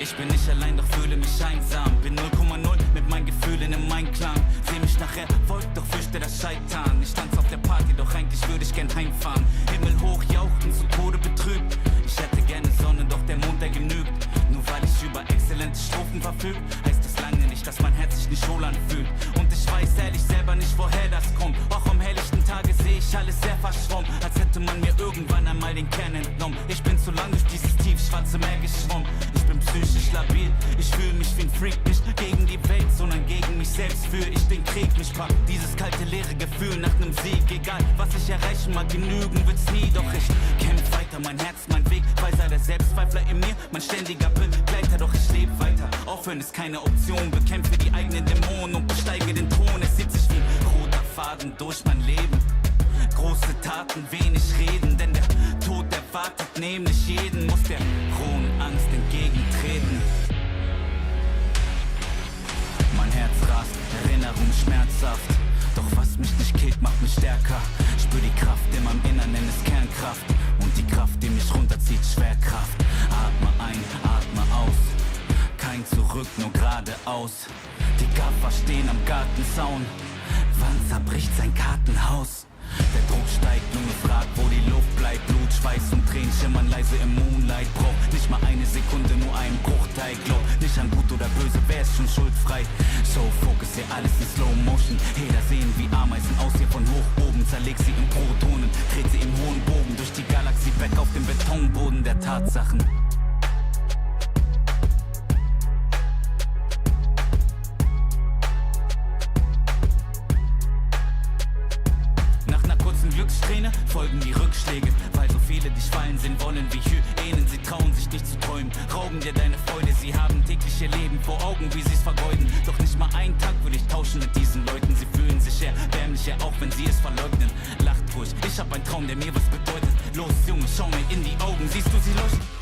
Ich bin nicht allein, doch fühle mich einsam. Bin 0,0 mit meinen Gefühlen im Einklang. Seh mich nachher, folgt, doch fürchte das Scheitern. Ich tanze auf der Party, doch eigentlich würde ich gern heimfahren. Himmel hoch, jauchzen, zu Tode betrübt. Ich hätte gerne Sonne, doch der Mond, der genügt. Nur weil ich über exzellente Strophen verfüge, heißt das lange nicht, dass mein Herz sich nicht wohl anfühlt. Und ich weiß ehrlich selber nicht, woher das kommt. Auch am helllichten Tage sehe ich alles sehr verschwommen, als hätte man mir irgendwann einmal den Kern entnommen. Ich bin zu lang durch dieses tiefschwarze Meer geschwommen. Ich bin psychisch labil, ich fühle mich wie ein Freak. Nicht gegen die Welt, sondern gegen mich selbst führe ich den Krieg. Mich packt dieses kalte, leere Gefühl nach nem Sieg. Egal, was ich erreichen mag, genügen wird's nie. Doch ich kämpf weiter, mein Herz, mein Weg. Weiser der Selbstzweifler in mir, mein ständiger Begleiter. Doch ich lebe weiter, aufhören ist keine Option. Bekämpfe die eigenen Dämonen und besteige den Thron. Es zieht sich wie ein roter Faden durch mein Leben. Große Taten, wenig reden, denn der Tod erwartet nämlich jeden. Muss der rohen Angst entgegentreten. Mein Herz rast, Erinnerung schmerzhaft. Doch was mich nicht killt, macht mich stärker. Spür die Kraft in meinem Innern, nenn es Kernkraft. Und die Kraft, die mich runterzieht, Schwerkraft. Atme ein, atme aus. Kein Zurück, nur geradeaus. Die Gaffer stehen am Gartenzaun. Wann zerbricht sein Kartenhaus? Der Druck steigt, Lunge fragt, wo die Luft bleibt. Blut, Schweiß und Tränen schimmern leise im Moonlight. Braucht nicht mal eine Sekunde, nur einen Bruchteil. Glaub nicht an gut oder böse, wer ist schon schuldfrei? So fokussier alles in Slow Motion. Heder sehen wie Ameisen aus hier von hoch oben. Zerleg sie in Protonen, dreht sie im hohen Bogen durch die Galaxie weg auf den Betonboden der Tatsachen. Glücksträne folgen die Rückschläge, weil so viele dich fallen sehen wollen wie Hyänen. Sie trauen sich nicht zu träumen, rauben dir deine Freude. Sie haben täglich ihr Leben vor Augen, wie sie's vergeuden. Doch nicht mal einen Tag würde ich tauschen mit diesen Leuten. Sie fühlen sich erbärmlicher, auch wenn sie es verleugnen. Lacht ruhig, ich hab einen Traum, der mir was bedeutet. Los Junge, schau mir in die Augen, siehst du sie leuchten?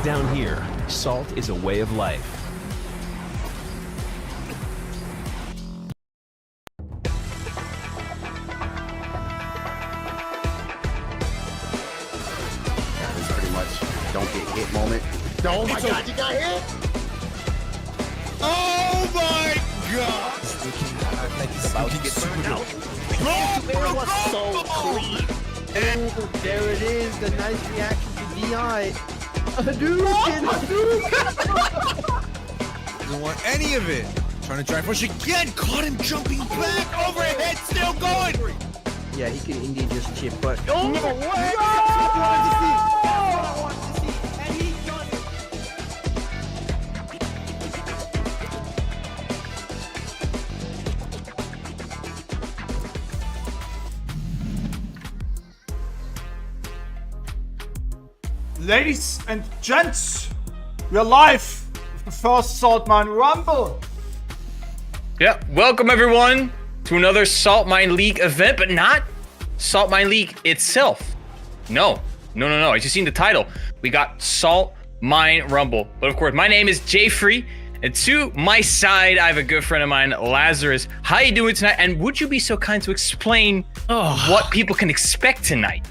Down here, salt is a way of life. That was pretty much don't get hit moment. Oh my god, you got hit! Oh my god! Like he's about to get burned out. It was so clean. And there it is, the nice reaction to DI. Dude, Doesn't want any of it. Trying to try push again. Caught him jumping back. Overhead, still going. yeah, he could indeed just chip, but Oh no way! Ladies and gents, we're live with the first Saltmine Rumble. Yeah, welcome everyone to another Saltmine League event, but not Saltmine League itself. No. As you seen the title, we got Saltmine Rumble. But of course, my name is Jay Free, and to my side, I have a good friend of mine, Lazarus. How you doing tonight? And would you be so kind to explain what people can expect tonight?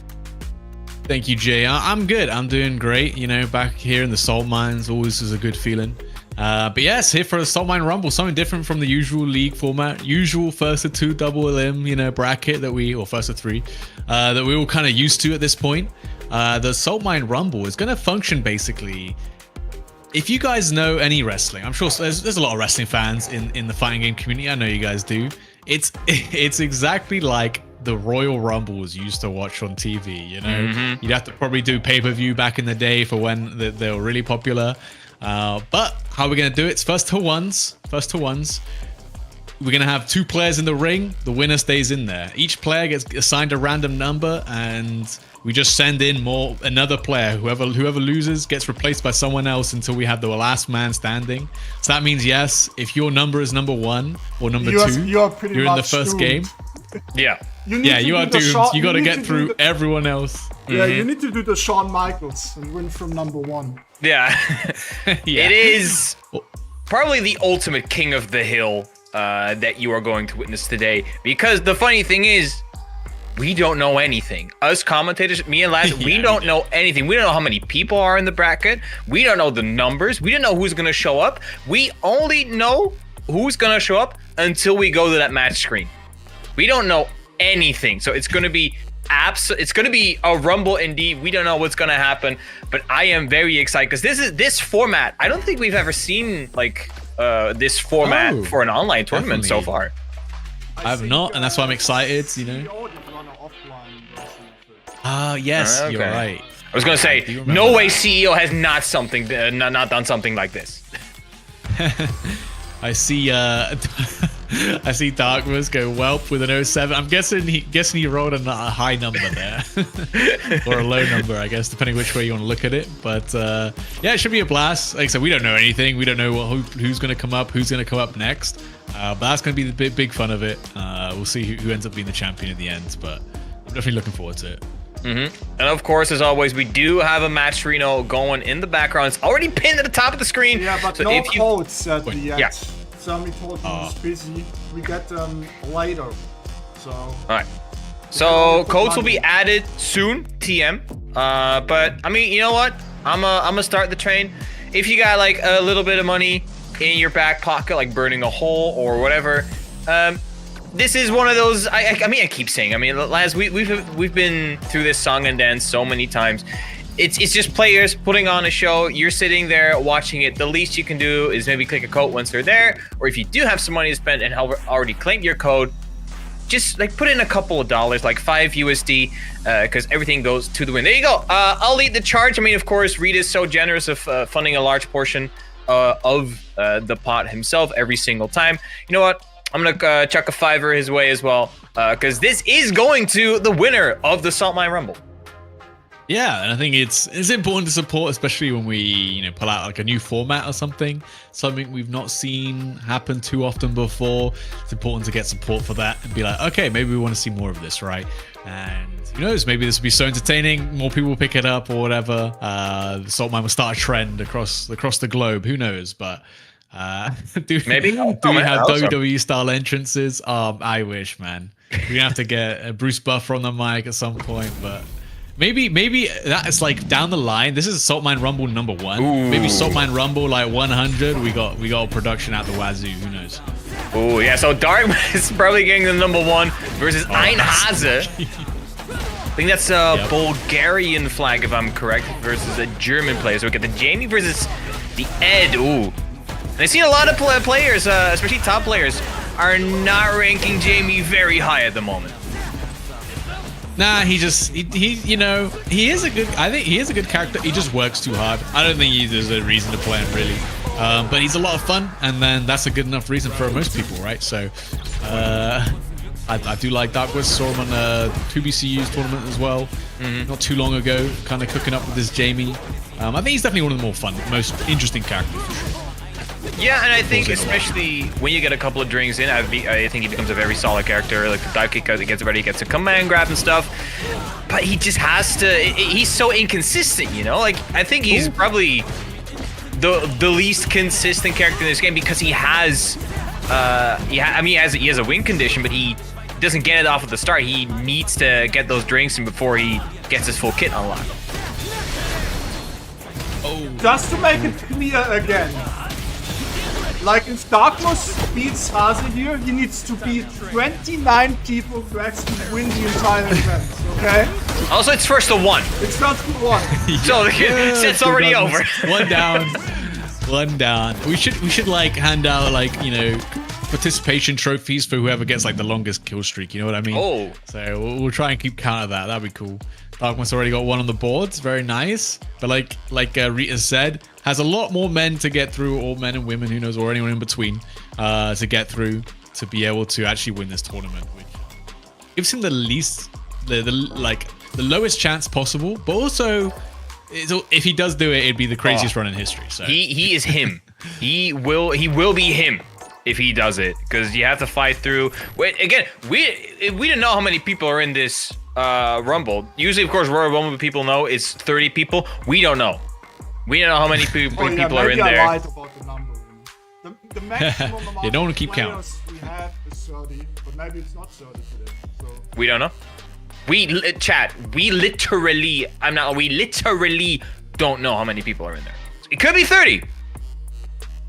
Thank you, Jay. I'm good. I'm doing great. You know, back here in the salt mines always is a good feeling. But yes, here for the Saltmine Rumble, something different from the usual league format, usual first to two double elim, bracket that or first to three, that we're all kind of used to at this point. The Saltmine Rumble is going to function basically. If you guys know any wrestling, I'm sure there's a lot of wrestling fans in the fighting game community. I know you guys do. It's exactly like the Royal Rumbles you used to watch on TV. You know, you'd have to probably do pay-per-view back in the day for when they were really popular. But how we're gonna do it? It's first to ones. We're gonna have 2 players in the ring. The winner stays in there. Each player gets assigned a random number, and we just send in another player. Whoever loses gets replaced by someone else until we have the last man standing. So that means, yes, if your number is number 1 or number 2, you're in the first game. Yeah. You are doomed. You got to get through everyone else. Yeah, you need to do the Shawn Michaels and win from number 1. Yeah. It is probably the ultimate king of the hill that you are going to witness today. Because the funny thing is, we don't know anything. Us commentators, me and Laz, we don't know anything. We don't know how many people are in the bracket. We don't know the numbers. We don't know who's going to show up. We only know who's going to show up until we go to that match screen. We don't know anything. So it's going to be it's going to be a rumble indeed. We don't know what's going to happen, but I am very excited because this format, I don't think we've ever seen like this format for an online tournament so far. I have not, and that's why I'm excited, you know. Yes, you're right. I was gonna say, no way CEO has not done something like this. I see I see Darkmus go whelp with an 07. I'm guessing he rolled a high number there. Or a low number, I guess, depending which way you want to look at it. But yeah, it should be a blast. Like I said, we don't know anything. We don't know who's going to come up, who's going to come up next. But that's going to be the big fun of it. We'll see who ends up being the champion at the end. But I'm definitely looking forward to it. And of course, as always, we do have a match Reno going in the background. It's already pinned at the top of the screen. Yeah, but so no codes at the end. Yeah. Somebody told me he's busy. We get them later. So. All right. So codes will be added soon, TM. But I mean, you know what? I'm gonna start the train. If you got like a little bit of money in your back pocket, like burning a hole or whatever, this is one of those. I mean, I keep saying. I mean, Laz, we've been through this song and dance so many times. It's just players putting on a show. You're sitting there watching it. The least you can do is maybe click a code once they're there, or if you do have some money to spend and have already claimed your code, just like put in a couple of dollars, like $5 USD, because everything goes to the win. There you go. I'll lead the charge. I mean, of course, Reed is so generous of funding a large portion of the pot himself every single time. You know what? I'm gonna chuck a $5 his way as well, because this is going to the winner of the Saltmine Rumble. Yeah, and I think it's important to support, especially when we pull out like a new format or something we've not seen happen too often before. It's important to get support for that and be like, okay, maybe we want to see more of this, right? And who knows, maybe this will be so entertaining, more people will pick it up or whatever. The Saltmine will start a trend across the globe. Who knows? But do we have WWE style entrances? I wish, man. We're gonna have to get Bruce Buffer on the mic at some point, but. Maybe that's like down the line. This is Saltmine Rumble number 1. Ooh. Maybe Saltmine Rumble like 100. We got production out the wazoo. Who knows? Oh yeah. So Darkmus is probably getting the number 1 versus Einhase. I think that's a Bulgarian flag if I'm correct versus a German player. So we get the Jamie versus the Ed. Ooh. And I've seen a lot of players, especially top players, are not ranking Jamie very high at the moment. Nah, he is a good. I think he is a good character. He just works too hard. I don't think there's a reason to play him really, but he's a lot of fun, and then that's a good enough reason for most people, right? So, I do like Darkmus. Saw him on a 2BCU's tournament as well, not too long ago. Kind of cooking up with this Jamie. I think he's definitely one of the more fun, most interesting characters for sure. Yeah, and I think especially when you get a couple of drinks in, I think he becomes a very solid character. Like the dive kick, he gets ready, he gets a command grab and stuff. But he just has to. He's so inconsistent, you know. Like I think he's probably the least consistent character in this game because he has. He has a win condition, but he doesn't get it off at the start. He needs to get those drinks in before he gets his full kit unlocked. Just to make it clear again. Like if Darkmus beats Hase here, he needs to beat 29 people to actually win the entire event, okay? Also, it's first to 1. It's first to 1. So the set's already over. One down. We should like hand out like participation trophies for whoever gets like the longest kill streak. You know what I mean? Oh. So we'll try and keep count of that. That'd be cool. Darkmus already got one on the boards. Very nice. But like Rita said, has a lot more men to get through, or men and women, who knows, or anyone in between, to get through to be able to actually win this tournament, which gives him the least, the lowest chance possible. But also, if he does do it, it'd be the craziest run in history. So he is him. He will be him if he does it, because you have to fight through. Wait, again, we didn't know how many people are in this Rumble. Usually, of course, Royal Rumble people know it's 30 people. We don't know. We don't know how many people are in there. I lied about the number. The maximum amount you don't want to keep count. We have is 30, but maybe it's not 30 today. So We don't know. We literally don't know how many people are in there. It could be 30,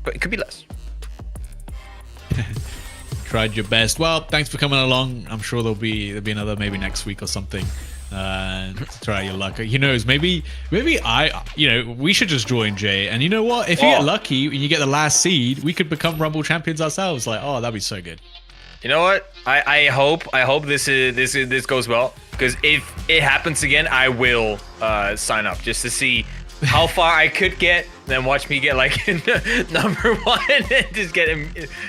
but it could be less. Tried your best. Well, thanks for coming along. I'm sure there'll be another maybe next week or something. Try your luck. Who knows? Maybe we should just join Jay. And you know what? If you get lucky and you get the last seed, we could become Rumble champions ourselves. Like, oh, that'd be so good. You know what? I hope this goes well, because if it happens again, I will sign up just to see how far I could get. Then watch me get like number 1 and just get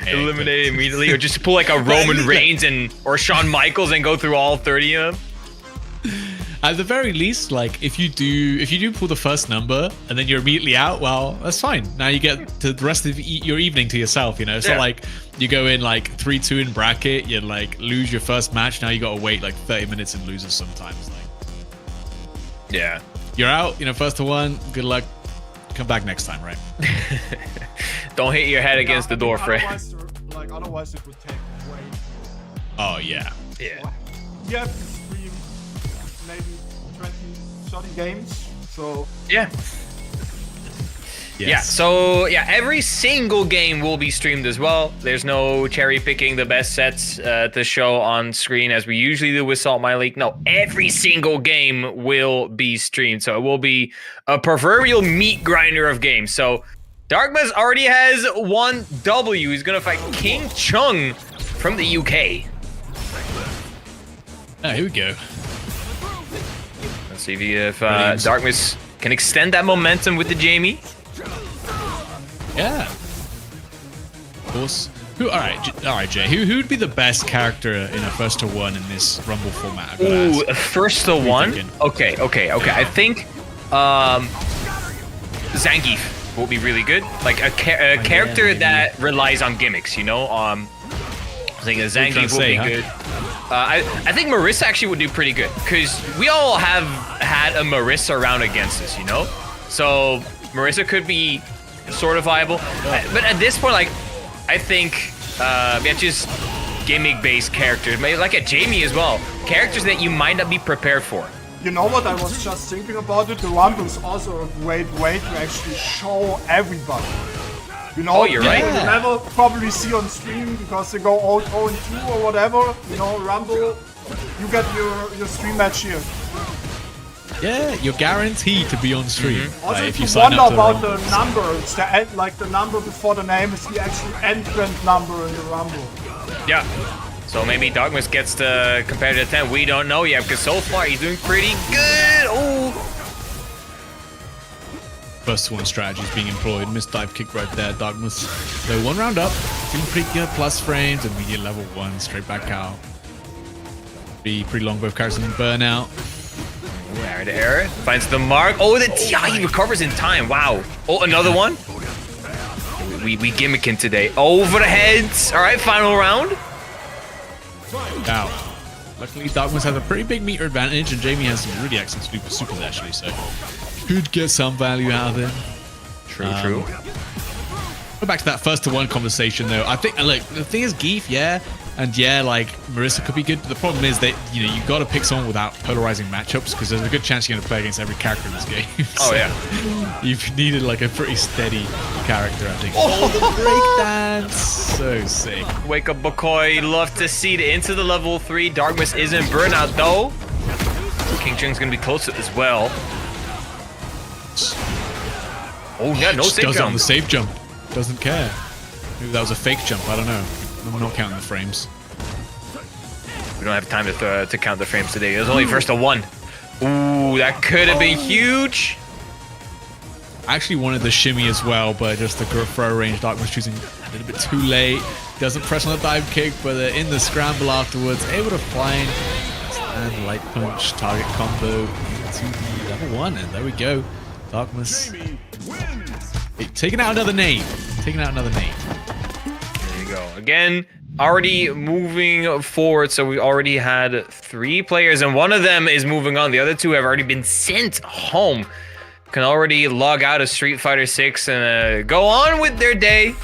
eliminated immediately, or just pull like a Roman Reigns or Shawn Michaels and go through all 30 of them. At the very least, like if you do pull the first number and then you're immediately out, well, that's fine. Now you get to the rest of your evening to yourself. You know, it's not like you go in like 3-2 in bracket, you like lose your first match. Now you gotta wait like 30 minutes and losers sometimes. Like, yeah, you're out. You know, first to one. Good luck. Come back next time, right? Don't hit your head against the door, Fred. Otherwise it would take way too Oh long. yeah. Yeah. You have to stream maybe 20, 30 games. So Yeah. Yeah, so yeah, every single game will be streamed as well. There's no cherry picking the best sets to show on screen as we usually do with Saltmine League. No, every single game will be streamed. So it will be a proverbial meat grinder of games. So Darkmus already has 1 W. He's going to fight King Chung from the UK. Oh, here we go. Let's see if Darkmus can extend that momentum with the Jamie. Yeah. Of course. All right, Jay. Who would be the best character in a first to one in this Rumble format? Ooh, a first to one. Okay. I think Zangief will be really good. Like a character that relies on gimmicks. You know, I think Zangief will be good. I think Marissa actually would do pretty good, because we all have had a Marissa around against us. You know, so Marissa could be sort of viable, but at this point, like, I think just gimmick-based characters, maybe like a Jamie as well, characters that you might not be prepared for. you know what I was just thinking about it? The Rumble is also a great way to actually show everybody. You know, you're right. You never probably see on stream because they go 0-2 or whatever. You know, Rumble, you get your stream match here. Yeah, you're guaranteed to be on stream. Also, if if you you sign wonder up about the number, it's the number before the name is the actual entrant number in the Rumble. Yeah. So maybe Darkmus gets to competitive 10. We don't know yet, because so far he's doing pretty good. Oh. First one strategy is being employed. Missed dive kick right there, Darkmus. So 1 round up, doing pretty good. Plus frames, immediate level 1, straight back out. Be pretty long both characters in burnout. There to error. Finds the mark. Oh, the TI, he recovers in time. Wow. Oh, another one. We gimmicking today. Over the heads. All right, final round. Now, luckily Darkmus has a pretty big meter advantage, and Jamie has some really excellent supers actually, so could get some value out of him. True. Go back to that first to one conversation though. I think, look, the thing is, Geef, yeah, and yeah, like Marissa could be good, but the problem is that you got to pick someone without polarizing matchups, because there's a good chance you're going to play against every character in this game. Oh yeah. You've needed like a pretty steady character, I think. Oh, the breakdance, so sick. Wake up, Bokoy. Love to see it into the level 3. Darkmus isn't burnout though. King Chung's going to be close to it as well. Oh yeah, no safe does it on jump. the safe jump. Doesn't care. Maybe that was a fake jump. I don't know. I'm not counting the frames. We don't have time to count the frames today. It was only first to 1. Ooh, that could have been huge. I actually wanted the shimmy as well, but just the throw range, Darkmus choosing a little bit too late. Doesn't press on the dive kick, but in the scramble afterwards, able to find and light punch, target combo to the level 1, and there we go. Darkmus taking out another name. Taking out another name. There you go. Again, already moving forward. So we already had 3 players, and one of them is moving on. The other 2 have already been sent home. Can already log out of Street Fighter 6 and go on with their day.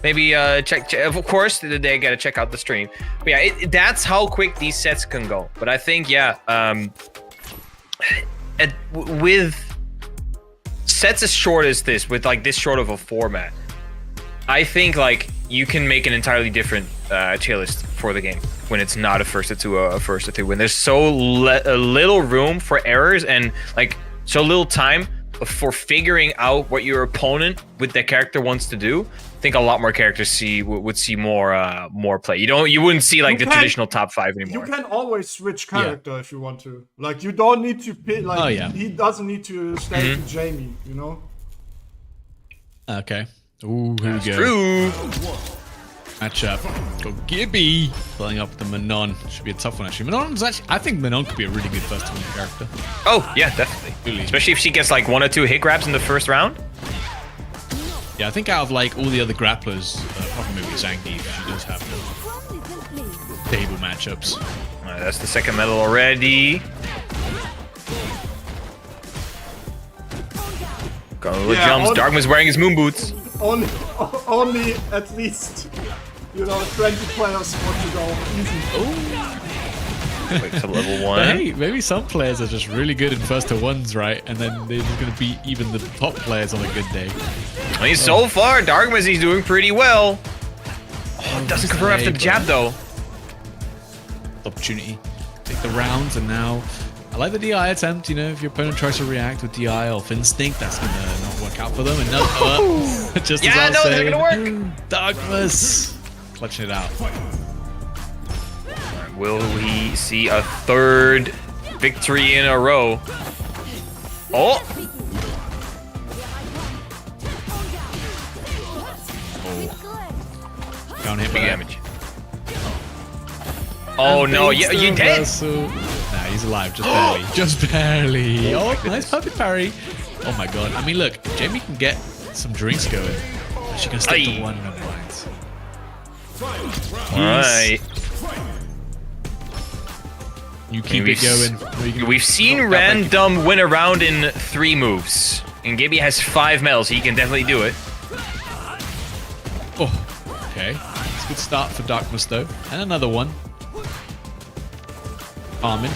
Maybe check, of course, they gotta check out the stream. But yeah, that's how quick these sets can go. But I think, yeah, with sets as short as this, with like this short of a format, I think like you can make an entirely different tier list for the game when it's not a first to 2, a first to 3. When there's so little room for errors and like so little time for figuring out what your opponent with that character wants to do, I think a lot more characters would see more play. You wouldn't see like the traditional top 5 anymore. You can always switch character if you want to. Like you don't need to pick. Like he doesn't need to stay with Jamie. You know. Okay. Ooh, here we go. True. Matchup. Got Gibby playing up the Manon. Should be a tough one actually. Manon's actually, I think Manon could be a really good first to win character. Oh yeah, definitely. Really. Especially if she gets like 1 or 2 hit grabs in the first round. Yeah, I think out of like all the other grapplers, apart from maybe Zangief, she does have stable matchups. Alright, that's the second medal already. Going with jumps. Darkmus wearing his moon boots. Only at least, 20 players want to go easy. Wait, to level 1. Hey, maybe some players are just really good in first to 1s, right? And then they're just going to beat even the top players on a good day. I mean, so far, Darkmus, he's doing pretty well. Oh, it doesn't confirm after the jab, though. Opportunity. Take the rounds, and now I like the DI attempt. You know, if your opponent tries to react with DI off instinct, that's going to not work out for them. And no, just as I was saying, it's going to work. Darkmus clutching it out. Will we see a 3rd victory in a row? Oh! Can't hit Big me. damage. Oh no, you dead? Nah, he's alive, just barely. Just barely. Oh, nice perfect parry. Oh my god. I mean, look, if Jamie can get some drinks going, she can stick to 1 no points. Alright. You keep it going. We've seen Random win a round in 3 moves. And Gibby has 5 medals, so he can definitely do it. Oh, okay. It's a good start for Darkmus, though. And another one. Armin.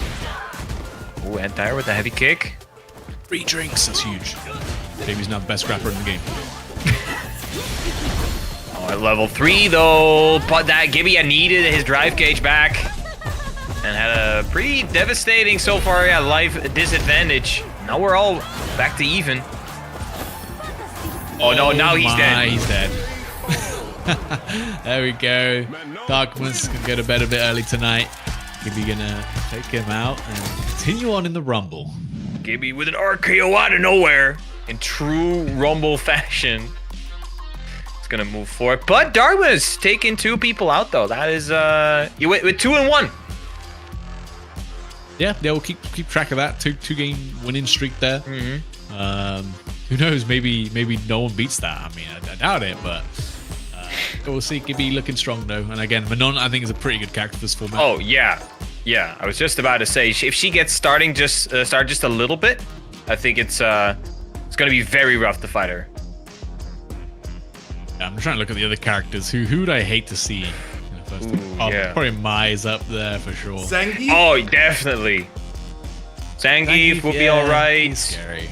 Oh, anti-air with a heavy kick. 3 drinks. That's huge. Jamie's now the best grapper in the game. Oh, at level 3, though. But that Gibby had needed his drive gauge back. And had a pretty devastating so far life disadvantage. Now we're all back to even. Oh no, now he's dead. He's dead. There we go. Darkmus can go to bed a bit early tonight. Gibby gonna take him out and continue on in the Rumble. Gibby with an RKO out of nowhere in true Rumble fashion. It's gonna move forward. But Darkmus taking 2 people out though. That is you went with 2 and 1. Yeah, we'll keep track of that. Two game winning streak there. Who knows? Maybe no one beats that. I mean, I doubt it, but we'll see. Gibby looking strong though. And again, Manon I think is a pretty good character for this format. Oh yeah. I was just about to say if she gets start just a little bit, I think it's gonna be very rough to fight her. Yeah, I'm trying to look at the other characters. Who would I hate to see? Probably Mai's up there for sure. Zangief? Oh, definitely. Zangief will be alright. He's scary.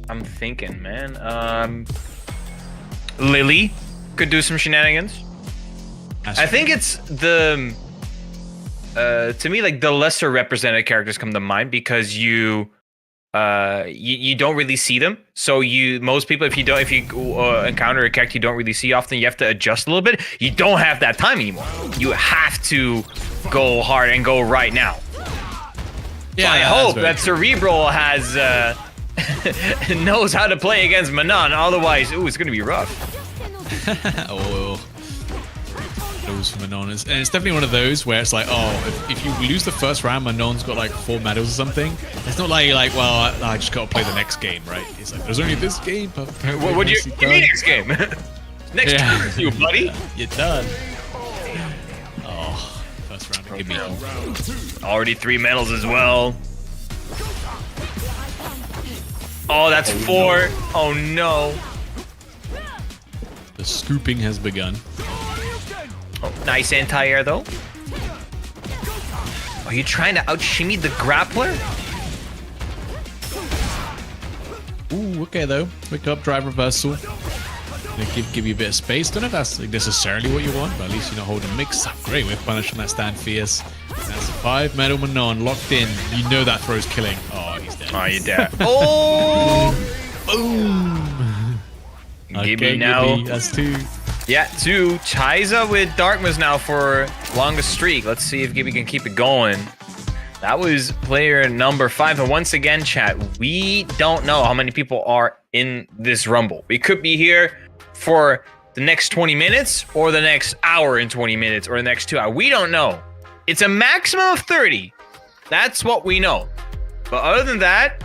I'm thinking, man. Lily could do some shenanigans. I think it's the to me like the lesser represented characters come to mind because you you don't really see them. So most people, if you encounter a character you don't really see often, you have to adjust a little bit. You don't have that time anymore. You have to go hard and go right now. Yeah, I hope that Cerebral has knows how to play against Manon. Otherwise, it's gonna be rough. Oh, those for Manon, and it's definitely one of those where it's like, oh, if you lose the first round, Manon's got like 4 medals or something. It's not like well, I just gotta play the next game, right? It's like there's only this game. What do you mean next game? Next turn for you, buddy. You're done. Oh, first round, give me. Already 3 medals as well. Oh, that's 4. Oh no. The scooping has begun. Oh, nice anti-air though. Are you trying to out-shimmy the grappler? Ooh, okay though. Quick up drive reversal. Gonna give you a bit of space. Don't know if that's necessarily what you want, but at least you're not holding mix. Great with punishing that stand fierce. That's a 5 medal Manon locked in. You know that throw's killing. Oh, he's dead. Oh, you're dead. Oh! Boom! Gibby now. Gibby, that's 2. Yeah, 2. Chaiza with Darkmus now for longest streak. Let's see if Gibby can keep it going. That was player number 5. And once again, chat, we don't know how many people are in this Rumble. We could be here for the next 20 minutes or the next hour and 20 minutes or the next 2 hours. We don't know. It's a maximum of 30. That's what we know. But other than that,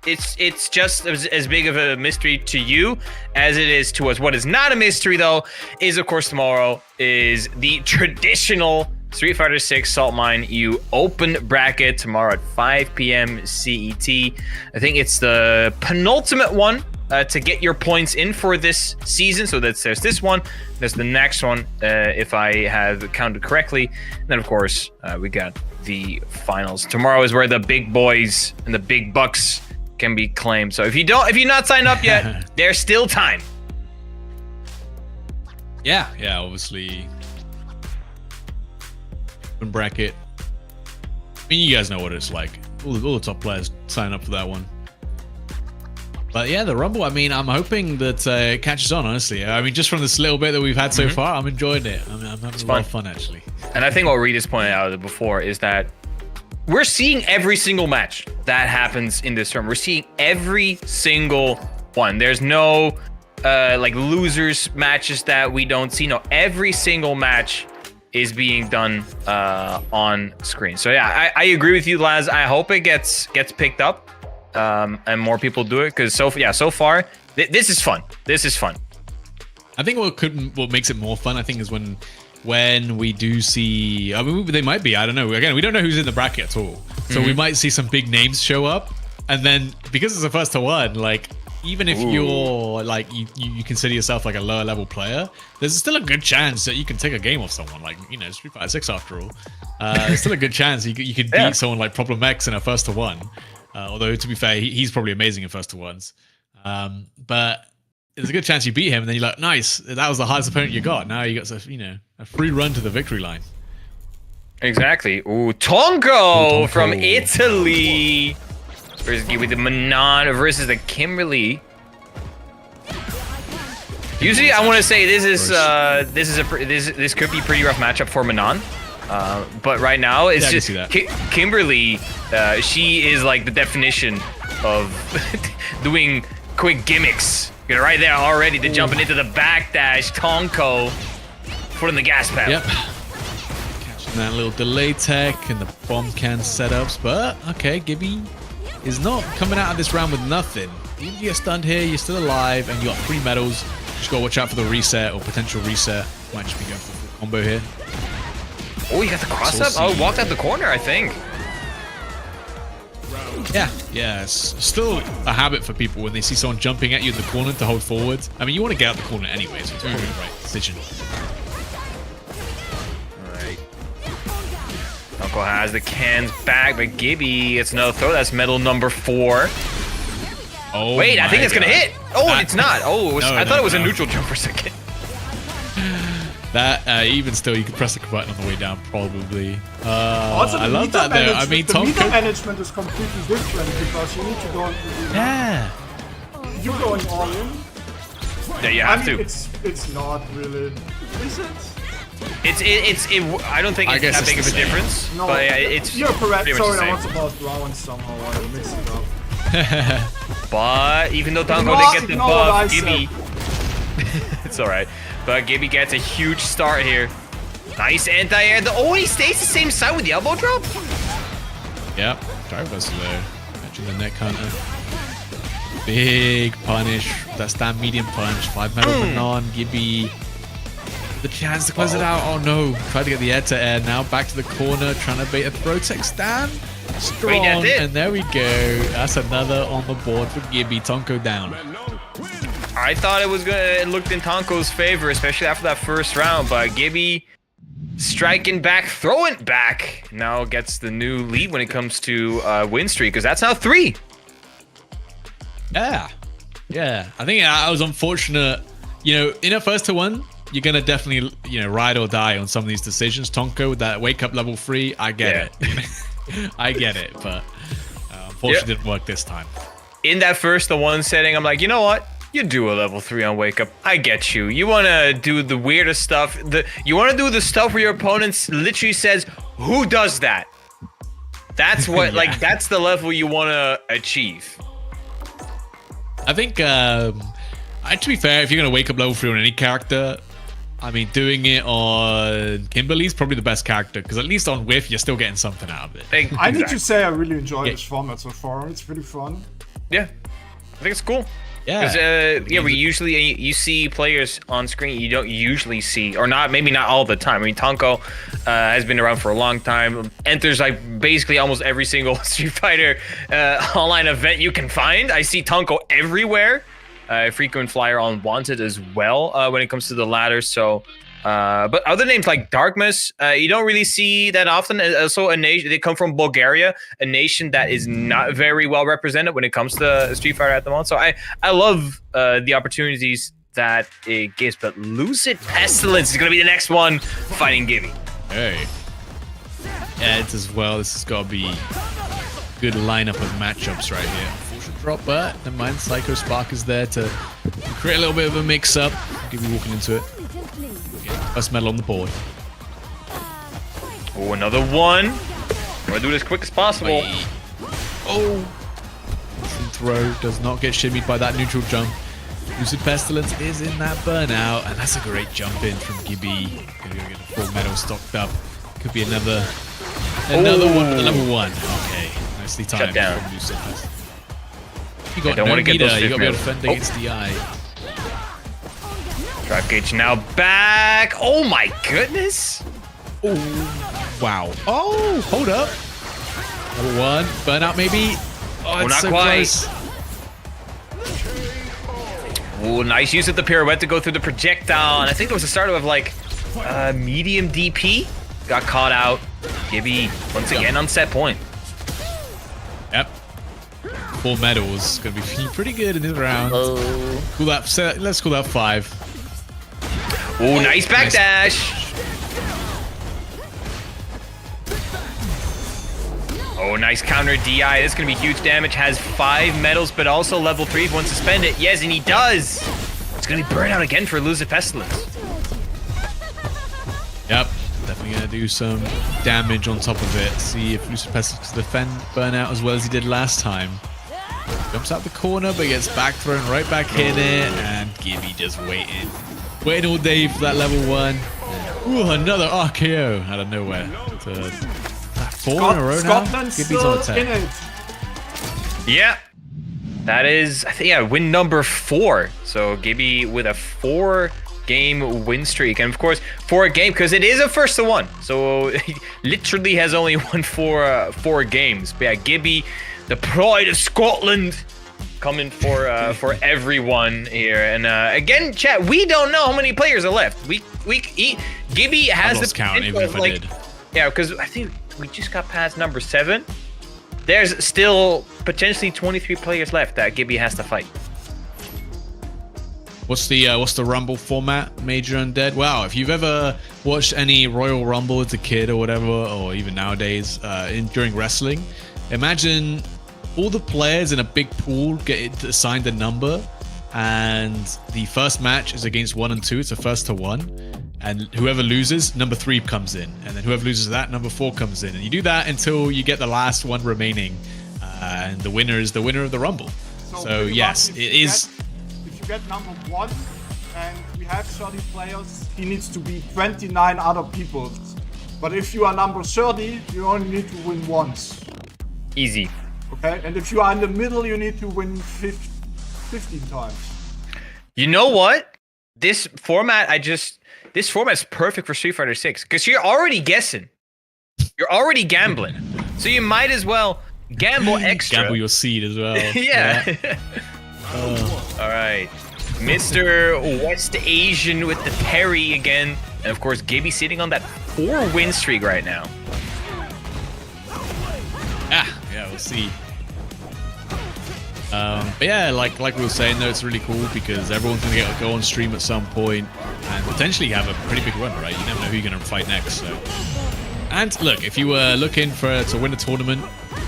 it's just as big of a mystery to you as it is to us. What is not a mystery, though, is, of course, tomorrow is the traditional Street Fighter 6 Saltmine EU open bracket tomorrow at 5 p.m. CET. I think it's the penultimate one to get your points in for this season. So there's this one, there's the next one, if I have counted correctly. And then, of course, we got the finals. Tomorrow is where the big boys and the big bucks can be claimed. So if you're not signed up yet, there's still time. Yeah, obviously. Open bracket. I mean, you guys know what it's like. All the top players sign up for that one. But yeah, the Rumble, I mean, I'm hoping that it catches on, honestly. I mean, just from this little bit that we've had so far, I'm enjoying it. I'm having a lot of fun, actually. And I think what Reed has pointed out before is that we're seeing every single match that happens in this tournament. We're seeing every single one. There's no like losers matches that we don't see. No, every single match is being done on screen. So yeah, I agree with you, Laz. I hope it gets picked up and more people do it, because so far this is fun. This is fun. I think what makes it more fun, I think, is when we do see, I mean, they might be, I don't know. Again, we don't know who's in the bracket at all. So we might see some big names show up. And then because it's a first to one, like, even if you're like, you consider yourself like a lower level player, there's still a good chance that you can take a game off someone. Like, you know, Street Fighter 6 after all. There's still a good chance you could beat someone like Problem X in a first to one. Although, to be fair, he's probably amazing in first to ones. But there's a good chance you beat him, and then you're like, nice, that was the hardest opponent you got. Now you got a free run to the victory line. Exactly. Ooh, Tonko from Italy versus Gibby, the Manon versus the Kimberly. Usually, I want to say this could be a pretty rough matchup for Manon. But right now, it's just Kimberly. She is like the definition of doing quick gimmicks. You're right there already. They're jumping into the backdash. Tonko putting the gas pedal. Yep. Catching that little delay tech and the bomb can setups. But okay, Gibby is not coming out of this round with nothing. Even if you get stunned here, you're still alive, and you got 3 medals. Just gotta watch out for the reset or potential reset. Might just be going for a full combo here. Oh, you got the cross up? Oh, walked out the corner, I think. Yeah, it's still a habit for people when they see someone jumping at you in the corner to hold forward. I mean, you want to get out the corner anyway, so it's probably the right decision. Alright. Tonko has the cans back, but Gibby gets another throw. That's medal number 4. Oh, wait, I think it's going to hit. Oh, it's not. Oh, I thought it was a neutral jump for a second. That even still, you could press the button on the way down, probably. Also, I love that though. I mean, the meter Tonko. management is completely different because you need to go. Yeah. You're going all in. Yeah, you I have mean, to. it's not really. Is it? I don't think I it's guess that big of it's a the same. difference. No, but yeah, it's you're correct. pretty much the Sorry, I same. was about rounds somehow. I mixed it up. But even though Tonko Ignore- did get the ignore what I buff, Gibby. It's alright. But Gibby gets a huge start here. Nice anti-air. Oh, he stays the same side with the elbow drop. Yep. Drive was low. Catching the neck hunter. Big punish. That stand medium punch. 5 metal for non. Gibby. The chance to close it out. Oh no. Tried to get the air to air. Now back to the corner. Trying to bait a throw tech stand. Strong. that's it. And there we go. That's another on the board for Gibby. Tonko down. I thought it looked in Tonko's favor, especially after that first round, but Gibby striking back, throwing back, now gets the new lead when it comes to win streak, because that's now 3. Yeah. Yeah. I think I was unfortunate. You know, in a first to one, you're going to definitely, ride or die on some of these decisions. Tonko with that wake up level 3, I get it. I get it, but unfortunately didn't work this time. In that first to one setting, I'm like, you know what? You do a level 3 on wake up. I get you. You want to do the weirdest stuff. You want to do the stuff where your opponent literally says, who does that? That's what, that's the level you want to achieve. I think, to be fair, if you're going to wake up level 3 on any character, I mean, doing it on Kimberly's probably the best character, because at least on Whiff, you're still getting something out of it. I need to say I really enjoy this format so far. It's pretty fun. Yeah, I think it's cool. Yeah. We usually you see players on screen you don't usually see, or maybe not all the time. I mean, Tonko has been around for a long time. Enters like basically almost every single Street Fighter online event you can find. I see Tonko everywhere. Frequent flyer on Wanted as well when it comes to the ladder. So, but other names like Darkmus, you don't really see that often. Also, a nation they come from Bulgaria, a nation that is not very well represented when it comes to Street Fighter at the moment. So I love the opportunities that it gives. But Lucid Pestilence is going to be the next one fighting Gibby. Hey. Eds as well. This has got to be good lineup of matchups right here. Unfortunate drop, but never mind. Psycho Spark is there to create a little bit of a mix-up. Gibby walking into it. First medal on the board. Oh, another one. I'm gonna do it as quick as possible. Wait. Oh. Throw does not get shimmied by that neutral jump. Lucid Pestilence is in that burnout, and that's a great jump in from Gibby. Gonna go get a full medal stocked up. Could be another one for the level 1. Okay, nicely timed. Shut down. From Lucid Pestilence. You got don't no want to get meter. those You got to be able to fifth defend against DI. Drive gauge now back. Oh my goodness. Oh, wow. Oh, hold up. Level 1. Burnout maybe. Oh, it's not so quite. close. Oh, nice use of the pirouette to go through the projectile. And I think there was a start of like medium DP. Got caught out. Gibby once again on set point. Yep. 4 medals. Gonna be pretty good in this round. Cool that. Let's call that 5. Oh, nice backdash. Oh, nice counter DI. This is going to be huge damage. Has 5 medals, but also level 3 if he wants to spend it. Yes, and he does. It's going to be burnout again for Lucid Pestilence. Yep. Definitely going to do some damage on top of it. See if Lucid Pestilence can defend burnout as well as he did last time. Jumps out the corner, but gets back thrown right back in it. And Gibby just waiting. Waiting all day for that level 1. Ooh, another RKO out of nowhere. 4 in a row now. Scotland's Gibby's still on attack. in it. Yeah. That is, I think, win number 4. So Gibby with a 4-game win streak. And of course, 4 game, because it is a first to 1. So he literally has only won 4 games. But yeah, Gibby, the pride of Scotland, coming for everyone here. And again, chat, we don't know how many players are left. Gibby has I lost count even if I did. Yeah, because I think we just got past number 7. There's still potentially 23 players left that Gibby has to fight. What's the Rumble format, Major Undead? Wow, if you've ever watched any Royal Rumble as a kid or whatever, or even nowadays during wrestling, imagine all the players in a big pool get assigned a number, and the first match is against 1 and 2. It's a first to 1, and whoever loses, number 3 comes in, and then whoever loses that, number 4 comes in, and you do that until you get the last one remaining, and the winner is the winner of the Rumble. So yes, it is. If you get number 1 and we have 30 players, he needs to beat 29 other people. But if you are number 30, you only need to win once. Easy. Okay, and if you are in the middle, you need to win 15 times. You know what? This format is perfect for Street Fighter 6 because you're already guessing. You're already gambling. So you might as well gamble extra. Gamble your seed as well. Yeah. All right. Mr. West Asian with the parry again. And of course, Gibby sitting on that 4-win streak right now. Yeah, we'll see. But yeah, like we were saying though, it's really cool because everyone's gonna go on stream at some point and potentially have a pretty big run, right? You never know who you're gonna fight next. So, and look, if you were looking to win a tournament,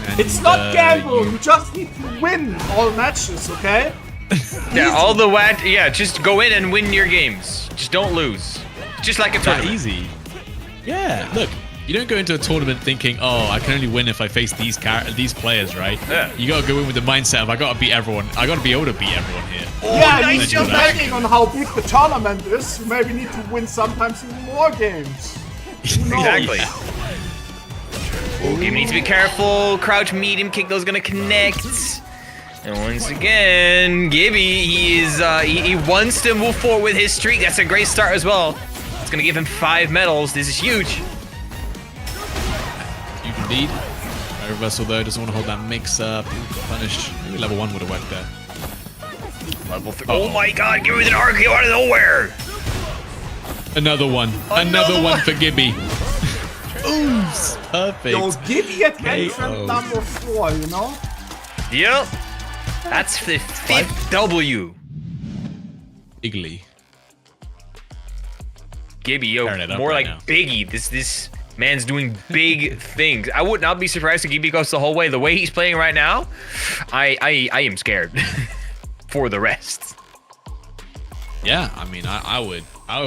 and, it's not gamble. You just need to win all matches, okay? Yeah, just go in and win your games. Just don't lose. Just like a tournament. That easy. Yeah, look. You don't go into a tournament thinking, "Oh, I can only win if I face these players," right? Yeah. You gotta go in with the mindset of, "I gotta beat everyone. I gotta be able to beat everyone here." Yeah, nice depending on how big the tournament is, you maybe need to win sometimes even more games. Exactly. You need to be careful. Crouch medium kick. Those gonna connect. And once again, Gibby, he wants to move forward with his streak. That's a great start as well. It's gonna give him 5 medals. This is huge. Huge indeed. Reversal though, doesn't want to hold that mix up. Punished. Maybe level 1 would have worked there. Level 3. Oh my god, give me an RKO out of nowhere. Another one. Another one for Gibby. Ooh, perfect. Yo, Gibby at entrant number 4, you know? Yep. That's the 5th W. Bigly. Gibby, yo, more right like now. Biggie. This man's doing big things. I would not be surprised if Gibby goes the whole way. The way he's playing right now, I am scared for the rest. Yeah, I mean, I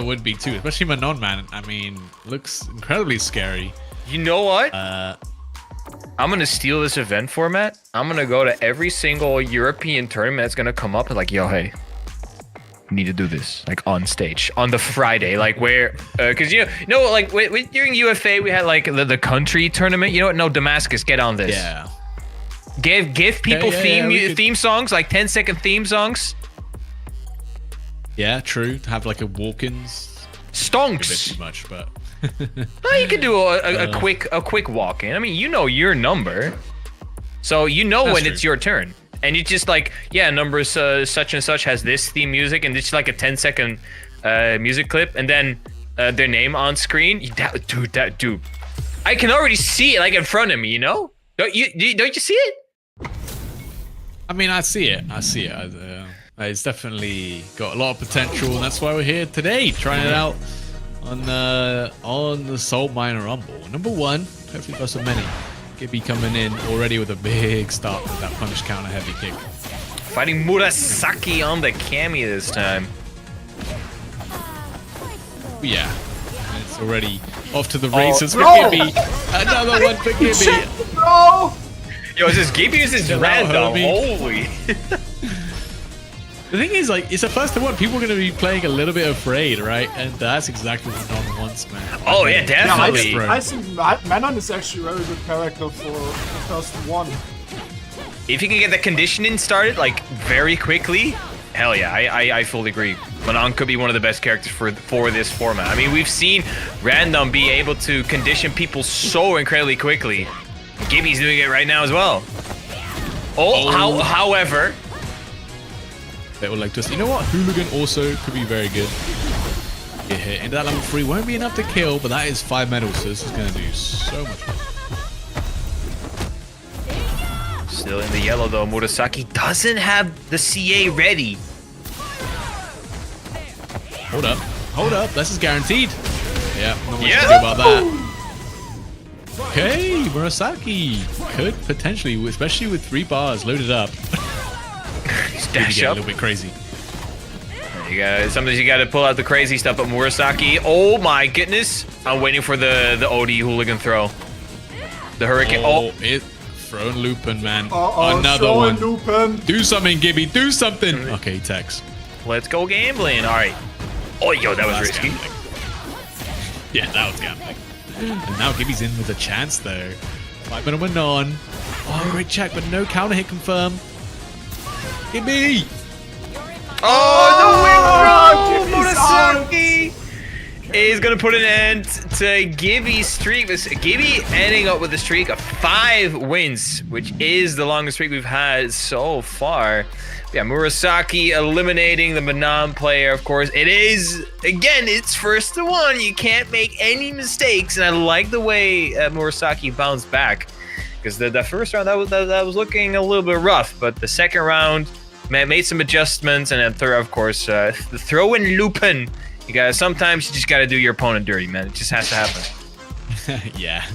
would be too, especially Manon, man. I mean, looks incredibly scary. You know what? I'm gonna steal this event format. I'm gonna go to every single European tournament that's gonna come up and like, yo, hey, we need to do this like on stage on the Friday, like where, because like during UFA we had like the country tournament. You know what? No, Damascus, get on this. Yeah. Give people theme songs, like 10-second theme songs. Yeah, true. To have like a walk-ins. Stonks. A bit too much, but. Well, you could do a quick walk-in. I mean, you know your number, so you know when it's your turn, and you just like, yeah, number such and such has this theme music, and it's like a 10-second music clip, and then their name on screen. Dude, I can already see it like in front of me. You know? Don't you see it? I mean, I see it. It's definitely got a lot of potential, and that's why we're here today, trying it out on the Saltmine Rumble. Number 1, hopefully first of many. Gibby coming in already with a big start with that punish counter heavy kick. Fighting Murasaki on the Kami this time. But yeah, and it's already off to the races for Gibby. Another one for Gibby. No! Yo, is this Gibby or is this random? homie. Holy. The thing is, like, it's a first to 1. People are going to be playing a little bit afraid, right? And that's exactly what Manon wants, man. Oh, yeah, definitely. Yeah, I think Manon is actually a very good character for first 1. If you can get the conditioning started, like, very quickly, hell yeah, I fully agree. Manon could be one of the best characters for this format. I mean, we've seen Random be able to condition people so incredibly quickly. Gibby's doing it right now as well. However... They would like to. You know what? Hooligan also could be very good. Get hit into that level 3 won't be enough to kill, but that is 5 medals, so this is going to do so much more. Still in the yellow though. Murasaki doesn't have the CA ready. Hold up. Hold up. This is guaranteed. Yeah, not much to do about that. Okay, Murasaki could potentially, especially with 3 bars loaded up, Dash get a up. little bit crazy. Sometimes you got to pull out the crazy stuff. But Murasaki, oh my goodness! I'm waiting for the OD hooligan throw. The hurricane. Oh, it thrown Lupin, man. Another one. Lupin. Do something, Gibby. Do something. Okay, Tex. let's go gambling. All right. Oh, yo, that was risky. Gambling. Yeah, that was gambling. And now Gibby's in with a chance, though. 5 minute went on. Oh, great check, but no counter hit confirmed. Gibby! Oh, the win from Murasaki is going to put an end to Gibby's streak. Gibby ending up with a streak of 5 wins, which is the longest streak we've had so far. Yeah, Murasaki eliminating the Manan player, of course. It is, again, it's first to one. You can't make any mistakes, and I like the way Murasaki bounced back. Because the first round, that was looking a little bit rough, but the second round, made some adjustments, and then third, of course, the throw in Lupin. Sometimes you just gotta do your opponent dirty, man. It just has to happen. Yeah.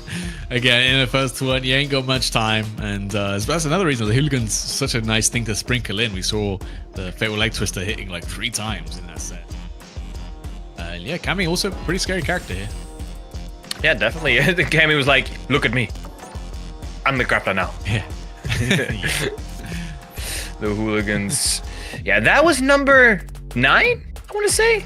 Again, in the first one, you ain't got much time, and that's another reason the hooligan's such a nice thing to sprinkle in. We saw the Fatal Leg Twister hitting like 3 times in that set. Yeah, Cammy also a pretty scary character here. Yeah, definitely. The Cammy was like, "Look at me, I'm the grappler now." Yeah. The hooligans. Yeah, that was number 9. I want to say.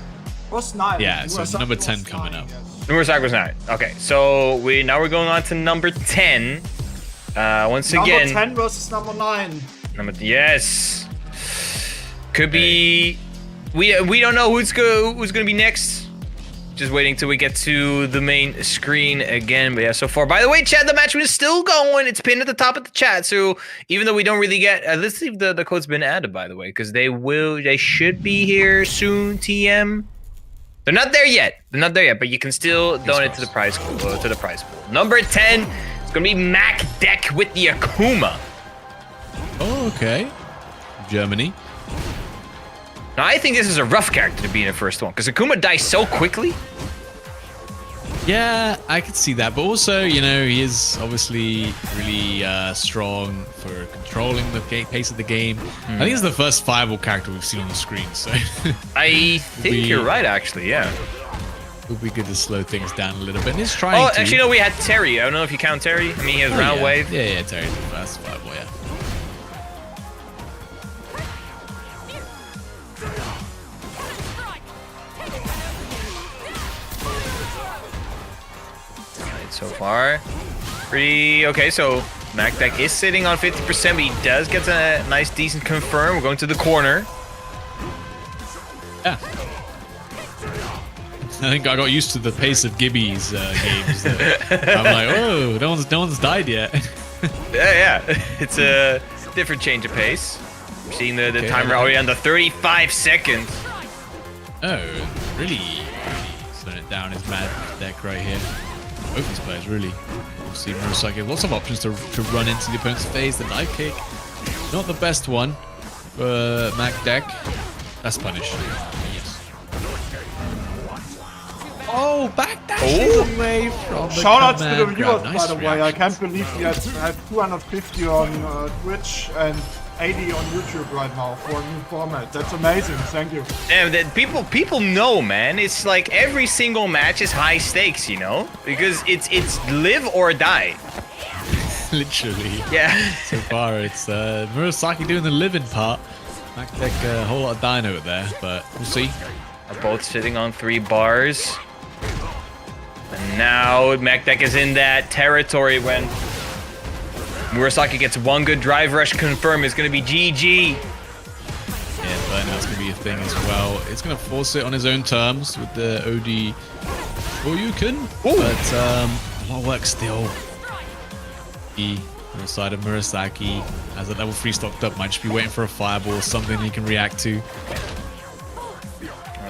Was 9. Yeah, so number 10 coming up. Murasaki was 9. Okay, so now we're going on to number 10. Once again. Number 10 versus number 9. Yes. Could be. We don't know who's gonna be next. Just waiting till we get to the main screen again. But yeah, so far. By the way, chat, the match is still going. It's pinned at the top of the chat. So even though we don't really get, let's see if the code's been added, by the way, because they should be here soon. TM. They're not there yet. But you can still donate to the prize pool. Number 10 is gonna be Mac Deck with the Akuma. Oh, okay. Germany. Now, I think this is a rough character to be in the first one, because Akuma dies so quickly. Yeah, I could see that. But also, he is obviously really strong for controlling the pace of the game. I think it's the first fireball character we've seen on the screen. So I think you're right, actually, yeah. It would be good to slow things down a little bit. And it's trying to. Actually, no, we had Terry. I don't know if you count Terry. I mean, he has round wave. Yeah, Terry's the first fireball, yeah. So far, pretty okay. So Mac Deck is sitting on 50%, but he does get a nice, decent confirm. We're going to the corner. Yeah. I think I got used to the pace of Gibby's games. I'm like, oh, no one's died yet. Yeah. It's a different change of pace. We're seeing the timer already on the 35 seconds. Oh, really slowing it down his Mad Deck right here. Both these players really. We'll see Murasaki lots of options to run into the opponent's face. The dive kick, not the best one for Mac Deck. That's punish. Yes. Oh, back dashes away from the Shout out to the command viewers, grab. by Nice the way. I reaction. can't believe we have 250 on Twitch and 80 on YouTube right now for a new format. That's amazing. Thank you. And that people know, man. It's like every single match is high stakes, because it's live or die. Literally. Yeah. So far, it's Murasaki doing the living part. Mac Deck a whole lot of dino there, but we'll see. Are both sitting on 3 bars. And now Mac Deck is in that territory when Murasaki gets one good drive rush confirmed. It's going to be GG. Yeah, burnouts going to be a thing as well. It's going to force it on his own terms with the OD. Or you can. But a lot of work still. On the side of Murasaki has a level 3 stocked up. Might just be waiting for a fireball or something he can react to.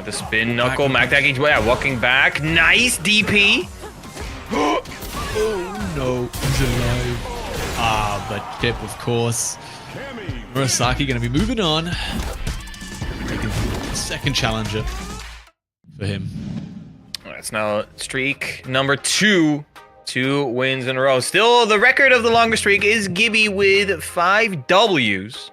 The spin knuckle. Mac Deck, walking back. Nice DP. Oh no, he's alive. Ah, the chip, of course. Murasaki going to be moving on. Taking the second challenger. for him. That's now streak number 2. 2 wins in a row. Still, the record of the longest streak is Gibby with 5 Ws.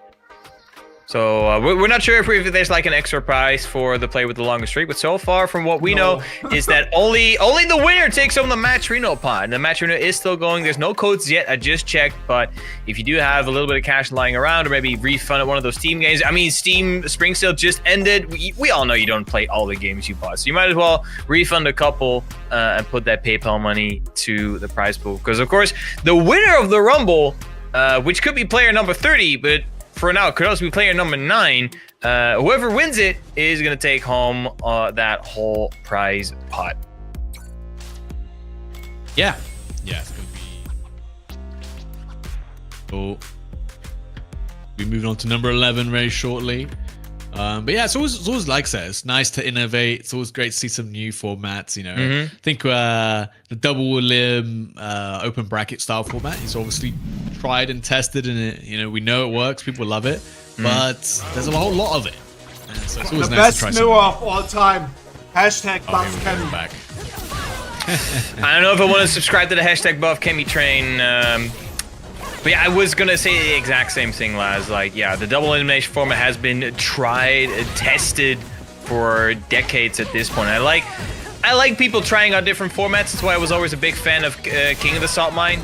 So we're not sure if there's like an extra prize for the player with the longest streak, but so far from what we know is that only the winner takes home the Match Reno pot. And the Match Reno is still going. There's no codes yet. I just checked, but if you do have a little bit of cash lying around, or maybe refund at one of those Steam games. I mean, Steam Spring Sale just ended. We all know you don't play all the games you bought, so you might as well refund a couple and put that PayPal money to the prize pool. Because of course, the winner of the Rumble, which could be player number 30, but for now, it could also be player number 9. Whoever wins it is going to take home that whole prize pot. Yeah, it's going to be... Cool. We're moving on to number 11 very shortly. But yeah, it's always like I said, it's nice to innovate. It's always great to see some new formats, you know. I think the double limb open bracket style format is obviously tried and tested, and it, you know, we know it works, people love it, but there's a whole lot of it. And so it's always The nice to try best something. newer of all time. Hashtag Oh, Buff here we Kenny. go, back. I don't know if I want to subscribe to the hashtag Buff Kemi train. But yeah, I was gonna say the exact same thing, Laz. Like, yeah, the double elimination format has been tried and tested for decades at this point. I like people trying out different formats. That's why I was always a big fan of King of the Saltmine.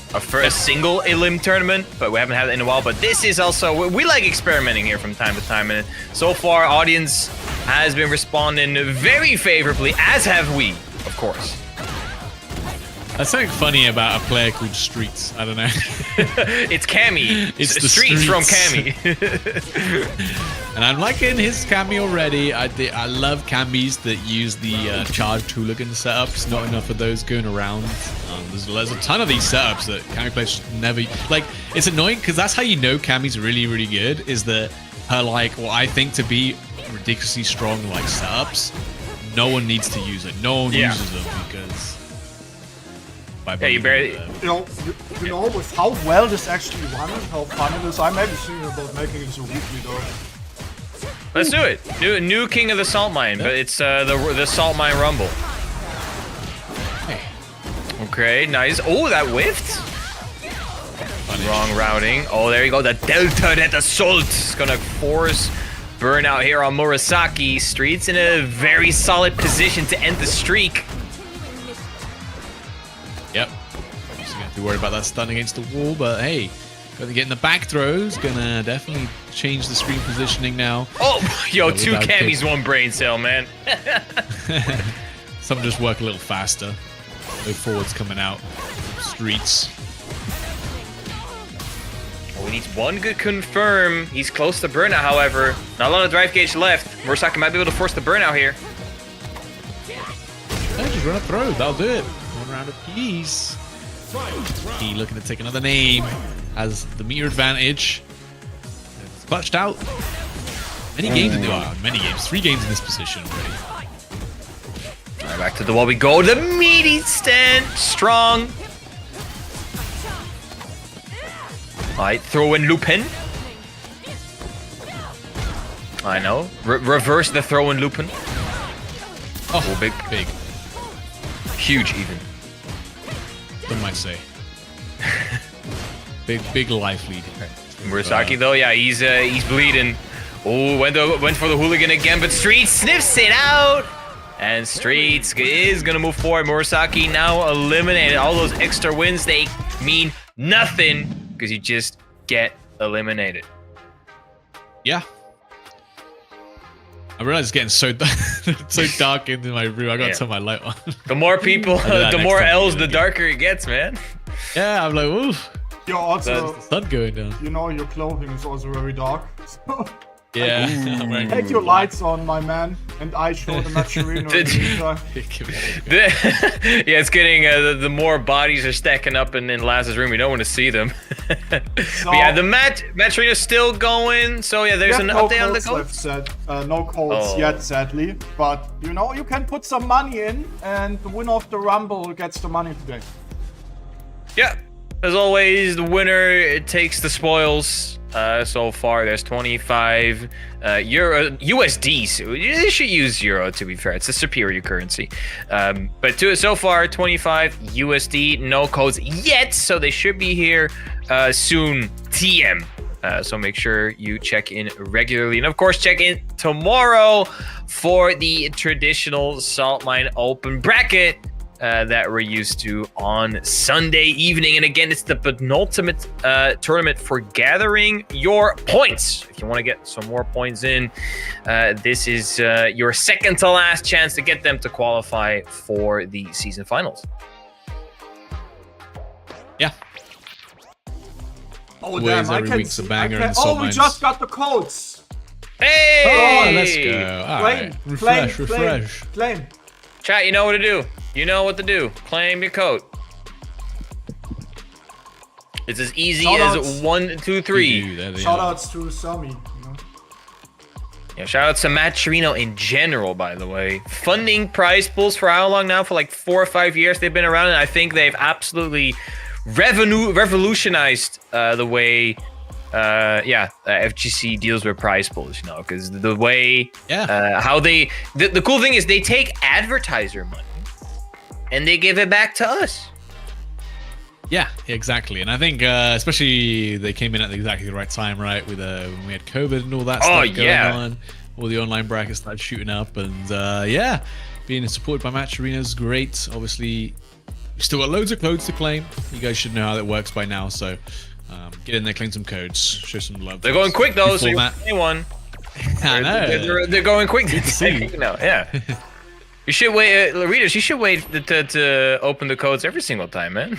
For a single elim tournament, but we haven't had it in a while. But this is also, we like experimenting here from time to time, and so far audience has been responding very favorably, as have we, of course. There's something funny about a player called Streets. I don't know. It's Cammy. It's the Streets from Streets. Cammy. And I'm liking his Cammy already. I love Cammies that use the charged hooligan setups. Not enough of those going around. There's a ton of these setups that Cammy players never... Like, it's annoying because that's how you know Cammy's really, really good, is that her, like, what I think to be ridiculously strong, like, setups, no one needs to use it. No one uses them because... Yeah, you barely... You know, with how well this actually run and how fun it is, I'm maybe thinking about making it a weekly though. Let's do it. New King of the Saltmine, but it's the Saltmine Rumble. Hey. Okay, nice. Oh, that whiffed. Wrong routing. Oh, there you go. The Delta net Assault is gonna force burnout here on Murasaki. Streets in a very solid position to end the streak. Yep. Just gonna have to worry about that stun against the wall, but hey, getting the back throws, gonna definitely change the screen positioning now. Oh, yo, 2 without Cammies, kick. 1 brain cell, man. Some just work a little faster. No forwards coming out. Streets. Oh, he needs 1 good confirm. He's close to burnout, however. Not a lot of drive gauge left. Murasaki might be able to force the burnout here. Yeah, just run a throw. That'll do it. 1 round apiece. He looking to take another name. Has the meter advantage. It's clutched out. Many games in the many games. 3 games in this position already. All right, back to the wall we go. The meaty stand. Strong. All right, throw in Lupin. I know. Reverse the throw in Lupin. Oh, big. Huge, even. What might say? big life lead. Murasaki, though, yeah, he's bleeding. Oh, went for the hooligan again, but Streets sniffs it out. And Streets is gonna move forward. Murasaki now eliminated. All those extra wins, they mean nothing because you just get eliminated. Yeah. I realize it's getting so dark into my room. I gotta turn my light on. The more people, the more L's, the darker it gets, man. Yeah, I'm like, oof. You're also, The sun going down. you know, your clothing is also very dark. So Yeah. I'm wearing take your lights on, my man, and I show the Maturino. Yeah, it's getting the more bodies are stacking up in Laz's room. We don't want to see them. But yeah, the match arena's still going. So yeah, there's an update on the codes. No codes yet, sadly. But you know, you can put some money in, and the winner of the Rumble gets the money today. Yeah, as always, the winner takes the spoils. so far. There's 25 euro USD. So you should use euro, to be fair. It's a superior currency. But so far 25 USD. No codes yet, so they should be here soon. TM. So make sure you check in regularly, and of course check in tomorrow for the traditional Saltmine Open bracket that we're used to on Sunday evening. And again, it's the penultimate tournament for gathering your points. If you want to get some more points in, this is your second to last chance to get them to qualify for the season finals. Yeah. Oh damn! I can. Week's a banger I in can the oh, we Saltmines. just got the codes. Hey! Oh, let's go. All Claim, right. Refresh. claim. Chat, you know what to do. You know what to do. Claim your code. It's as easy as 1, 2, 3. Shoutouts to Sami. Yeah, shout out to Matt Chirino in general, by the way. Funding prize pools for how long now? For like 4 or 5 years they've been around, and I think they've absolutely revolutionized the way FGC deals with prize pools, you know, because the way how they the cool thing is they take advertiser money and they give it back to us. Yeah, exactly. And I think especially they came in at exactly the right time, right? With when we had COVID and all that stuff going on, all the online brackets started shooting up, and being supported by Matt Chirino is great. Obviously, we've still got loads of codes to claim. You guys should know how that works by now, so get in there, claim some codes, show some love. They're going quick though, so you anyone. I know. They're going quick. No, yeah. You should wait, readers. You should wait to open the codes every single time, man.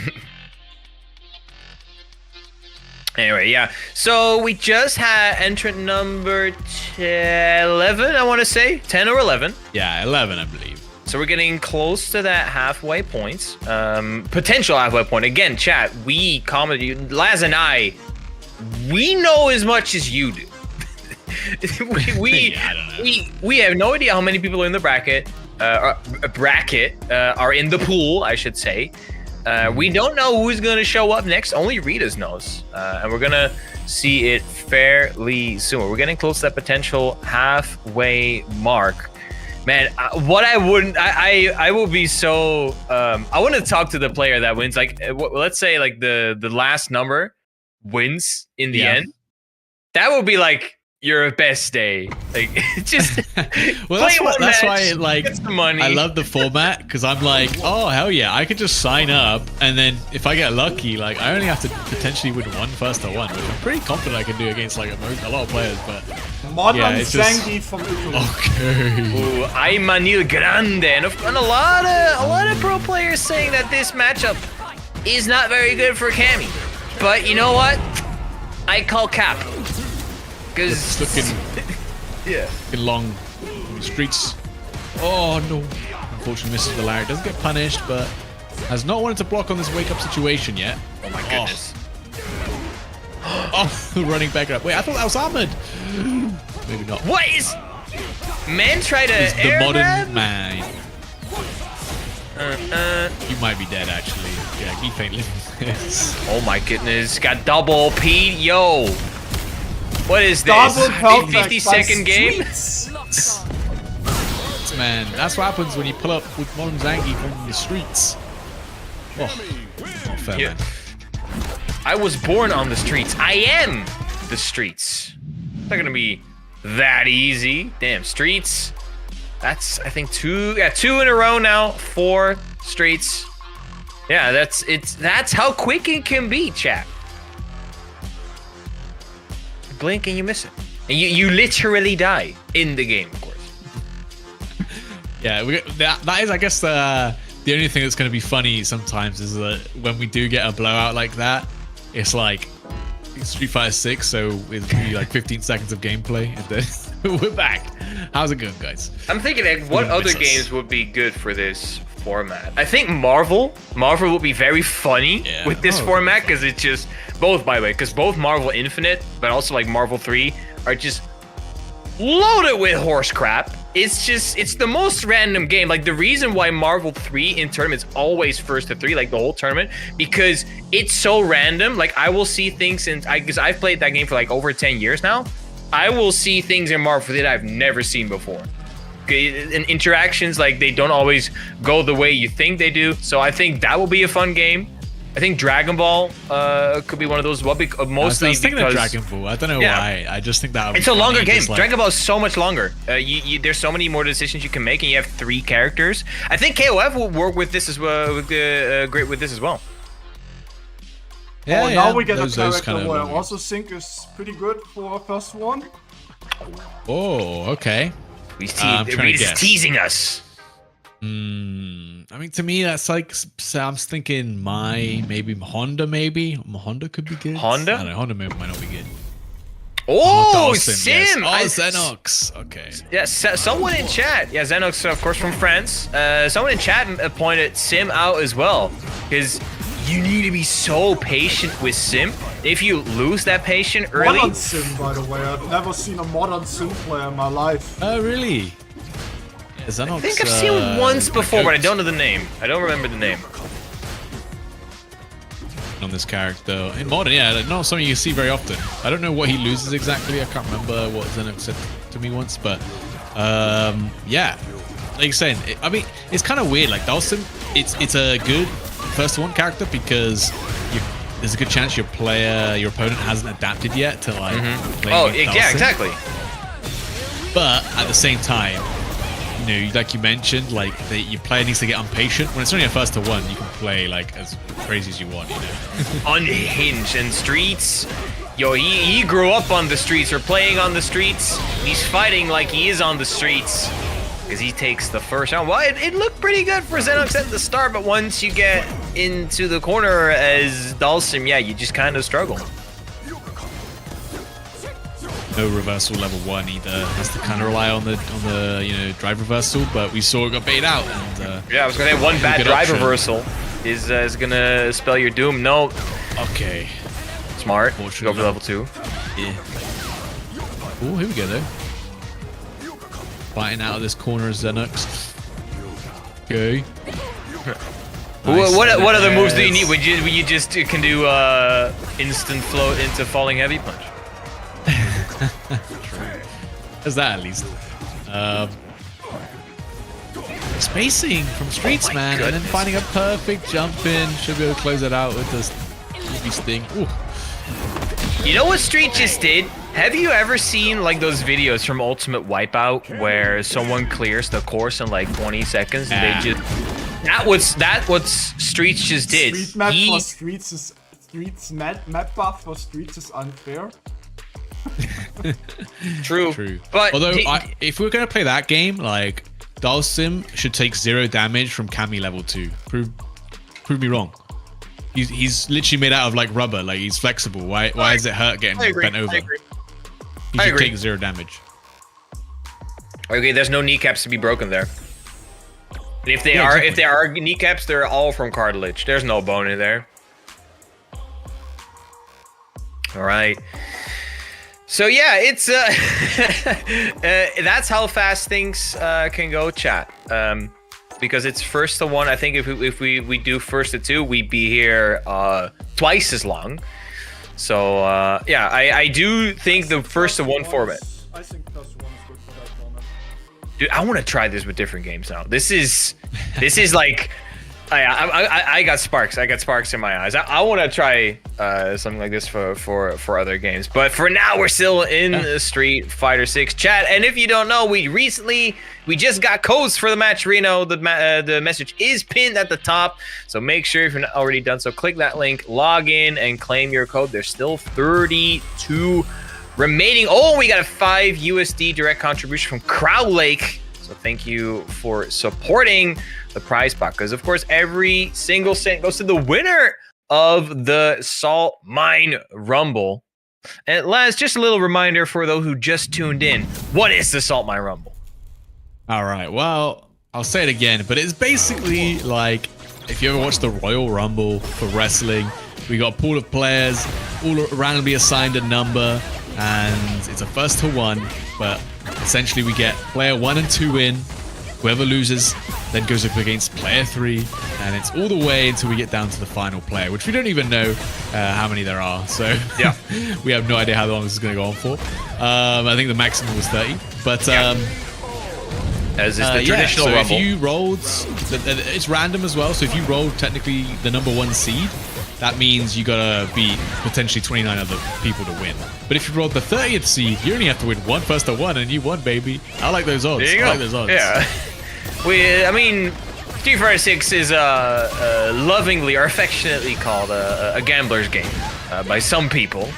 Anyway, yeah. So we just had entrant number 11. I want to say 10 or 11. Yeah, 11, I believe. So we're getting close to that halfway point, potential halfway point. Again, chat, we commented, Laz and I, we know as much as you do. we have no idea how many people are in the bracket, are in the pool, I should say. We don't know who's gonna show up next. Only Rita's knows, and we're gonna see it fairly soon. We're getting close to that potential halfway mark. Man, what I will be so I want to talk to the player that wins. Like, let's say like the last number wins in the end. That would be like your best day. Like, just well, that's why like get some money. I love the format because I'm like, oh hell yeah, I could just sign up, and then if I get lucky, like I only have to potentially win one first to one, which I'm pretty confident I can do against like a lot of players. But Modern Zangi from Italy. Okay. Ooh, Aymanil Grande, and a lot of pro players saying that this matchup is not very good for Cammy. But you know what? I call cap. Because looking long streets. Oh no! Unfortunately, misses the Larry. Doesn't get punished, but has not wanted to block on this wake up situation yet. Oh my goodness! Oh, running back up. Wait, I thought that was Ahmed. Maybe not. What is? Man, try to He's air the modern grab? man. You might be dead actually. Yeah, he ain't living this. Oh my goodness! Got double P. Yo. What is this? Double 50-second game? Man, that's what happens when you pull up with Modern Zangi from the streets. Oh, not fair, man. I was born on the streets. I am the streets. It's not gonna be that easy. Damn, streets. That's, I think, 2 in a row now. 4 streets. Yeah, that's how quick it can be, chat. Blink and you miss it, and you literally die in the game, of course. Yeah, that is, I guess, the only thing that's going to be funny sometimes is that when we do get a blowout like that, it's like Street Fighter 6, so it's gonna be like 15 seconds of gameplay, and then we're back. How's it going, guys? I'm thinking, like, what other games would be good for this format? I think Marvel would be very funny with this format, because it's just both, by the way, because both Marvel Infinite, but also like Marvel 3 are just loaded with horse crap. it's the most random game. Like the reason why Marvel 3 in tournaments always first to 3, like the whole tournament, because it's so random. Like I will see things because I've played that game for like over 10 years now. I will see things in Marvel 3 that I've never seen before. And interactions, like they don't always go the way you think they do. So I think that will be a fun game. I think Dragon Ball could be one of those as well, mostly I was thinking because of Dragon Ball. I don't know why. I just think that it's a longer game. Like, Dragon Ball is so much longer. There's so many more decisions you can make, and you have 3 characters. I think KOF will work with this as well. Great with this as well. Yeah, now we get a those character kind of who I moments. also think is pretty good for a first one. Oh, okay. He's guess. teasing us. I mean, to me, that's like, so I'm thinking maybe Honda, Honda could be good. Honda? I don't know, Honda might not be good. Oh, Dalsim, Sim! yes. Oh, Xenox. Okay. Yeah, someone in chat. Yeah, Xenox, of course, from France. Someone in chat pointed Sim out as well, because you need to be so patient with Sim. If you lose that patient early... Modern Sim, by the way. I've never seen a modern Sim player in my life. Oh, really? Yeah, Xenox, I think I've seen it once before, but I don't know the name. I don't remember the name. On this character. In modern, yeah, not something you see very often. I don't know what he loses exactly. I can't remember what Xenox said to me once, but yeah. Like you're saying, I mean, it's kind of weird. Like Dalsim, it's a good first one character because there's a good chance your opponent hasn't adapted yet to like playing with Dalsim. Yeah, exactly. But at the same time, you know, like you mentioned, like your player needs to get impatient. When it's only a first to 1, you can play like as crazy as you want, you know. Unhinged and streets. Yo, he grew up on the streets or playing on the streets. He's fighting like he is on the streets. Because he takes the first round. Well, it looked pretty good for Xenox at the start, but once you get into the corner as Dalsim, yeah, you just kind of struggle. No reversal level 1 either. Has to kind of rely on the you know, drive reversal, but we saw it got baited out. And yeah, I was gonna say one bad drive reversal is gonna spell your doom. No. Okay. Smart. Go for level 2. Yeah. Oh, here we go though. Fighting out of this corner is Xenox. Okay. Nice. What other moves do you need? Would you just can do instant float into falling heavy punch? There's that at least. Spacing from Streets, man, and then finding a perfect jump in. Should be able to close it out with this Gibby sting. Ooh. You know what Street just did? Have you ever seen like those videos from Ultimate Wipeout where someone clears the course in like 20 seconds and they just that's what Streets just did. Street map for Streets is map buff for Streets is unfair. True. But although if we're gonna play that game, like Dalsim should take 0 damage from Kami level 2. Prove me wrong. He's literally made out of like rubber. Like he's flexible. Why does it hurt getting bent over? He should take 0 damage. Okay, there's no kneecaps to be broken there. And if they are kneecaps, they're all from cartilage. There's no bone in there. All right. So yeah, it's that's how fast things can go, chat. Because it's first to 1. I think if we do first to 2, we'd be here twice as long. So yeah, I do think the first to 1 format. I think first 1 is good for that format. Dude, I want to try this with different games now. This is like I got sparks. I got sparks in my eyes. I want to try something like this for other games. But for now, we're still in Street Fighter 6 chat. And if you don't know, we just got codes for the match. Reno, the message is pinned at the top. So make sure if you're not already done so, click that link, log in, and claim your code. There's still 32 remaining. Oh, we got a 5 USD direct contribution from Crowd Lake. So thank you for supporting the prize pot, because of course every single cent goes to the winner of the Saltmine Rumble. And last, just a little reminder for those who just tuned in, what is the Saltmine Rumble? All right, well, I'll say it again, but it's basically like if you ever watched the Royal Rumble for wrestling, we got a pool of players all randomly assigned a number, and it's a first to 1, but essentially we get player 1 and 2 in. Whoever loses then goes up against player 3, and it's all the way until we get down to the final player, which we don't even know how many there are. So yeah, we have no idea how long this is going to go on for. I think the maximum was 30, but as is the traditional so rumble. if you rolled, it's random as well. So if you rolled technically the number 1 seed, that means you gotta beat potentially 29 other people to win. But if you rolled the 30th seed, you only have to win 1 first to 1, and you won, baby. I like those odds. There you go. I like those odds. Yeah. I mean, Street Fighter 6 is lovingly or affectionately called a gambler's game by some people.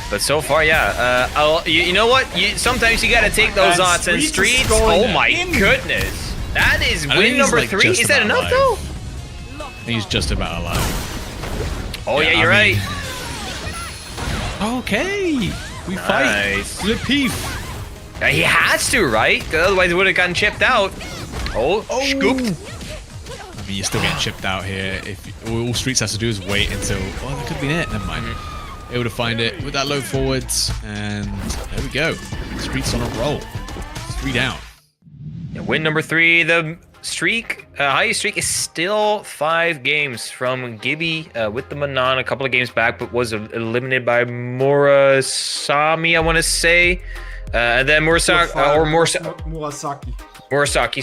But so far, yeah. You know what? Sometimes you gotta take those odds and Streets. Oh my goodness. That is win number 3. Is that enough though? He's just about alive. Oh yeah, you're right. Okay, we fight. Le Pif. He has to, right? 'Cause otherwise, he would have gotten chipped out. Oh, scooped. I mean, you're still getting chipped out here. If all Streets has to do is wait until. Oh, that could have been it. Never mind. Able to find it with that low forwards, and there we go. Streets on a roll. 3 down. Yeah, win number 3. The streak, highest streak, is still 5 games from Gibby with the Manon a couple of games back, but was eliminated by Murasami, I want to say. And then Murasaki,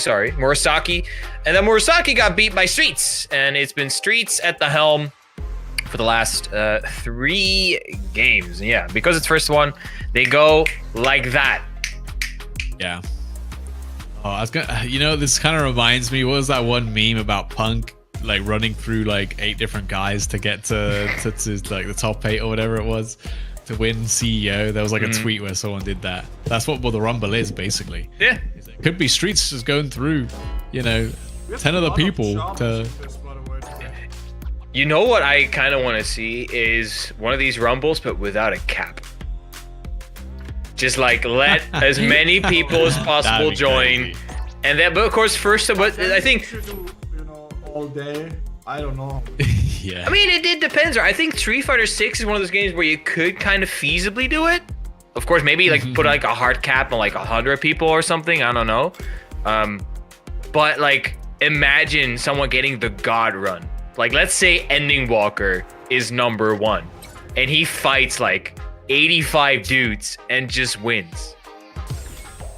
sorry. Murasaki. And then Murasaki got beat by Streets, and it's been Streets at the helm for the last 3 games. Yeah, because it's first one, they go like that. Yeah. Oh, I was gonna, this kind of reminds me, what was that one meme about Punk like running through like 8 different guys to get to like the top 8 or whatever it was to win CEO? There was like a tweet where someone did that. That's what the Rumble is basically. Yeah. It could be Streets just going through, 10 other people to. You know what I kind of want to see is one of these Rumbles, but without a cap. Just like let as many people as possible join, crazy. And then, but of course, first, but I think, all day. I don't know. Yeah. I mean, it depends. I think Street Fighter 6 is one of those games where you could kind of feasibly do it. Of course, maybe like put like a hard cap on like 100 people or something. I don't know. But like, imagine someone getting the God Run. Like, let's say Ending Walker is number 1, and he fights like 85 dudes and just wins.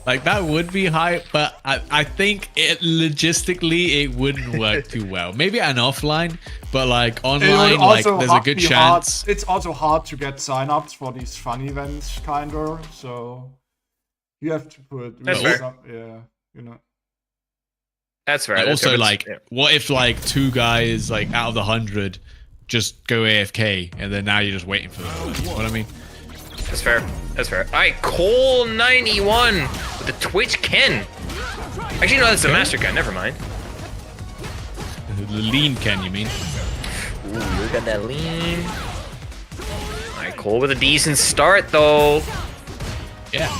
Like, that would be hype, but I think logistically it wouldn't work too well. Maybe an offline, but like online, like there's a good chance. It's also hard to get signups for these fun events, kinda. So you have to put. That's fair. That's fair. Like, That's also, fair. like, what if like 2 guys like out of the 100 just go AFK, and then now you're just waiting for them? You know what I mean? That's fair. That's fair. All right, Cole91 with the Twitch Ken. Actually, no, that's the Master Ken. Never mind. The lean Ken, you mean? Ooh, look at that lean. All right, Cole with a decent start, though. Yeah.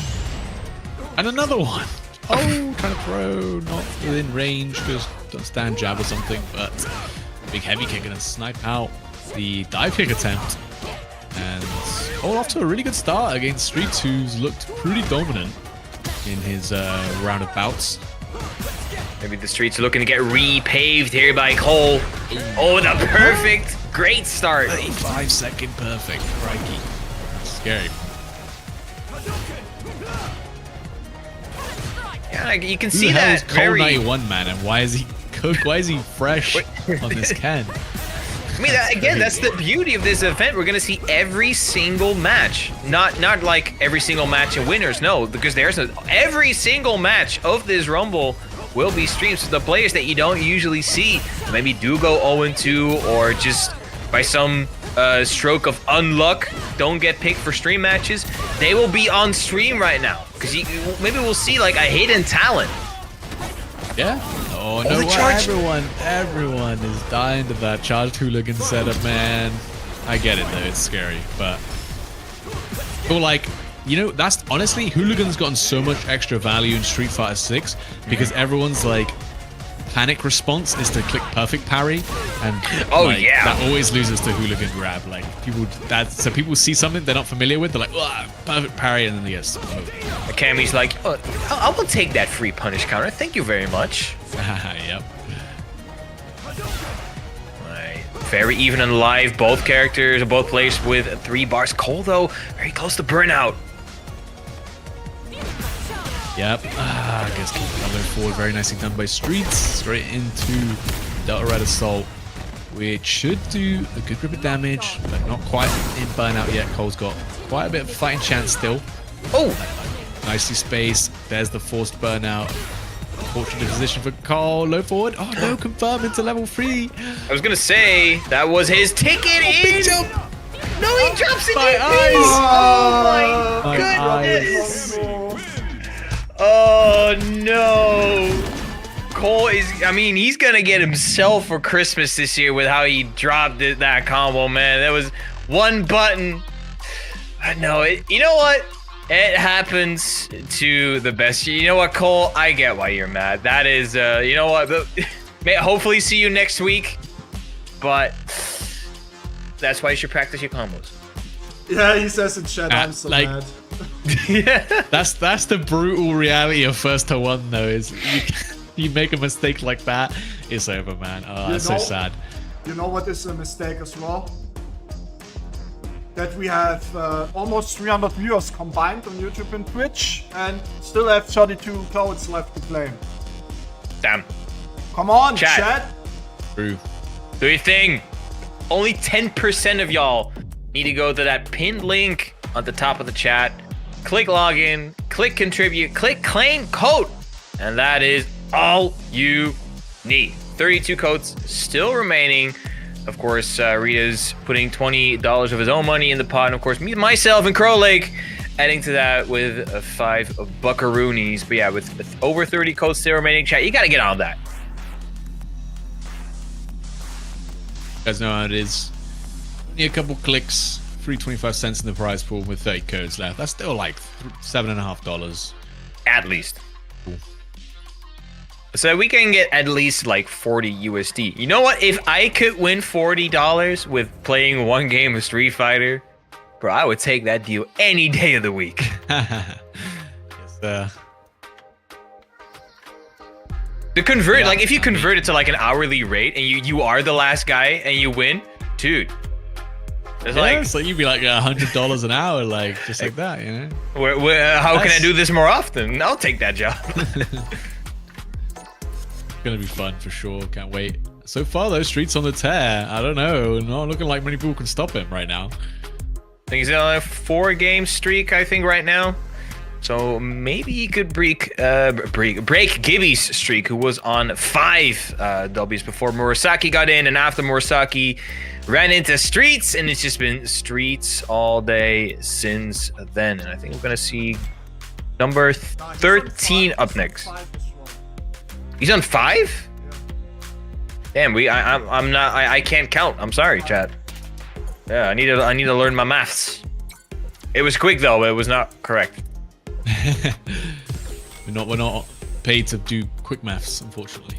And another one. Oh, trying to throw, not within range, just don't stand jab or something, but big heavy kick and snipe out the dive kick attempt. And all off to a really good start against Streets, who's looked pretty dominant in his round of bouts. Maybe the Streets are looking to get repaved here by Cole. Oh, the perfect, great start. 35-second perfect, crikey. That's scary. Yeah, you can Who see the hell that is Cole very... 91, man, and why is he fresh on this Ken? I mean, again, that's the beauty of this event. We're gonna see every single match, not like every single match and winners. No, because every single match of this Rumble will be streamed. So the players that you don't usually see, maybe do go 0-2, or just by some stroke of unluck don't get picked for stream matches, they will be on stream right now. Because maybe we'll see like a hidden talent. Yeah. Oh no! Everyone is dying to that charged hooligan setup, man. I get it though; it's scary, but like, that's honestly, hooligan's gotten so much extra value in Street Fighter 6 because everyone's like panic response is to click perfect parry, and yeah, that always loses to hooligan grab. Like so people see something they're not familiar with, they're like, "Ugh, perfect parry," and then yes, Cammy's like, oh, I will take that free punish counter. Thank you very much. Yep. Right. Very even and live. Both characters are both placed with 3 bars. Cole though, very close to burnout. Yep. I guess keep another forward. Very nicely done by Streets. Straight into Delta Red Assault, which should do a good grip of damage, but not quite in burnout yet. Cole's got quite a bit of fighting chance still. Oh! Nicely spaced. There's the forced burnout. Fortunate position for Cole. Low forward. Oh no, confirm into level 3. I was gonna say, that was his ticket in! Big jump! No, he drops it My in! eyes! Oh my My goodness! Oh no! Cole is, I mean, he's gonna get himself for Christmas this year with how he dropped that combo, man. That was one button. I know it. You know what? It happens to the best. You know what, Cole? I get why you're mad. That is, you know what? Hopefully see you next week. But that's why you should practice your combos. Yeah, he says in chat, I'm so mad. Yeah. That's the brutal reality of first to one though, is you make a mistake like that, it's over, man. Oh, that's so sad. You know what is a mistake as well? That we have almost 300 viewers combined on YouTube and Twitch, and still have 32 codes left to claim. Damn. Come on, Chat. chat. True. Do your thing. Only 10% of y'all need to go to that pinned link on the top of the chat. Click login, click contribute, click claim code. And that is all you need. 32 codes still remaining. Of course, Rita's putting $20 of his own money in the pot. And of course, myself and Crow Lake adding to that with 5 buckaroonies. But yeah, with over 30 codes still remaining, chat, you got to get on that. You guys know how it is. Need a couple clicks, 3.25 cents in the prize pool with 30 codes left. That's still like $7.50. At least. Cool. So we can get at least like 40 USD. You know what? If I could win $40 with playing one game of Street Fighter, bro, I would take that deal any day of the week. Yes, To convert, like if you convert it to like an hourly rate and you are the last guy and you win, dude. It's it's like you'd be like $100 an hour, like just like that, you know? How can I do this more often? I'll take that job. Gonna be fun for sure. Can't wait. So far, though, Street's on the tear. I don't know. Not looking like many people can stop him right now. I think he's on a 4-game streak, I think, right now. So maybe he could break Gibby's streak, who was on 5 W's before Murasaki got in, and after Murasaki ran into Streets, and it's just been Streets all day since then. And I think we're gonna see number 13 up next. He's on 5? Damn, I can't count. I'm sorry, chat. Yeah, I need to learn my maths. It was quick though, but it was not correct. We're not paid to do quick maths, unfortunately.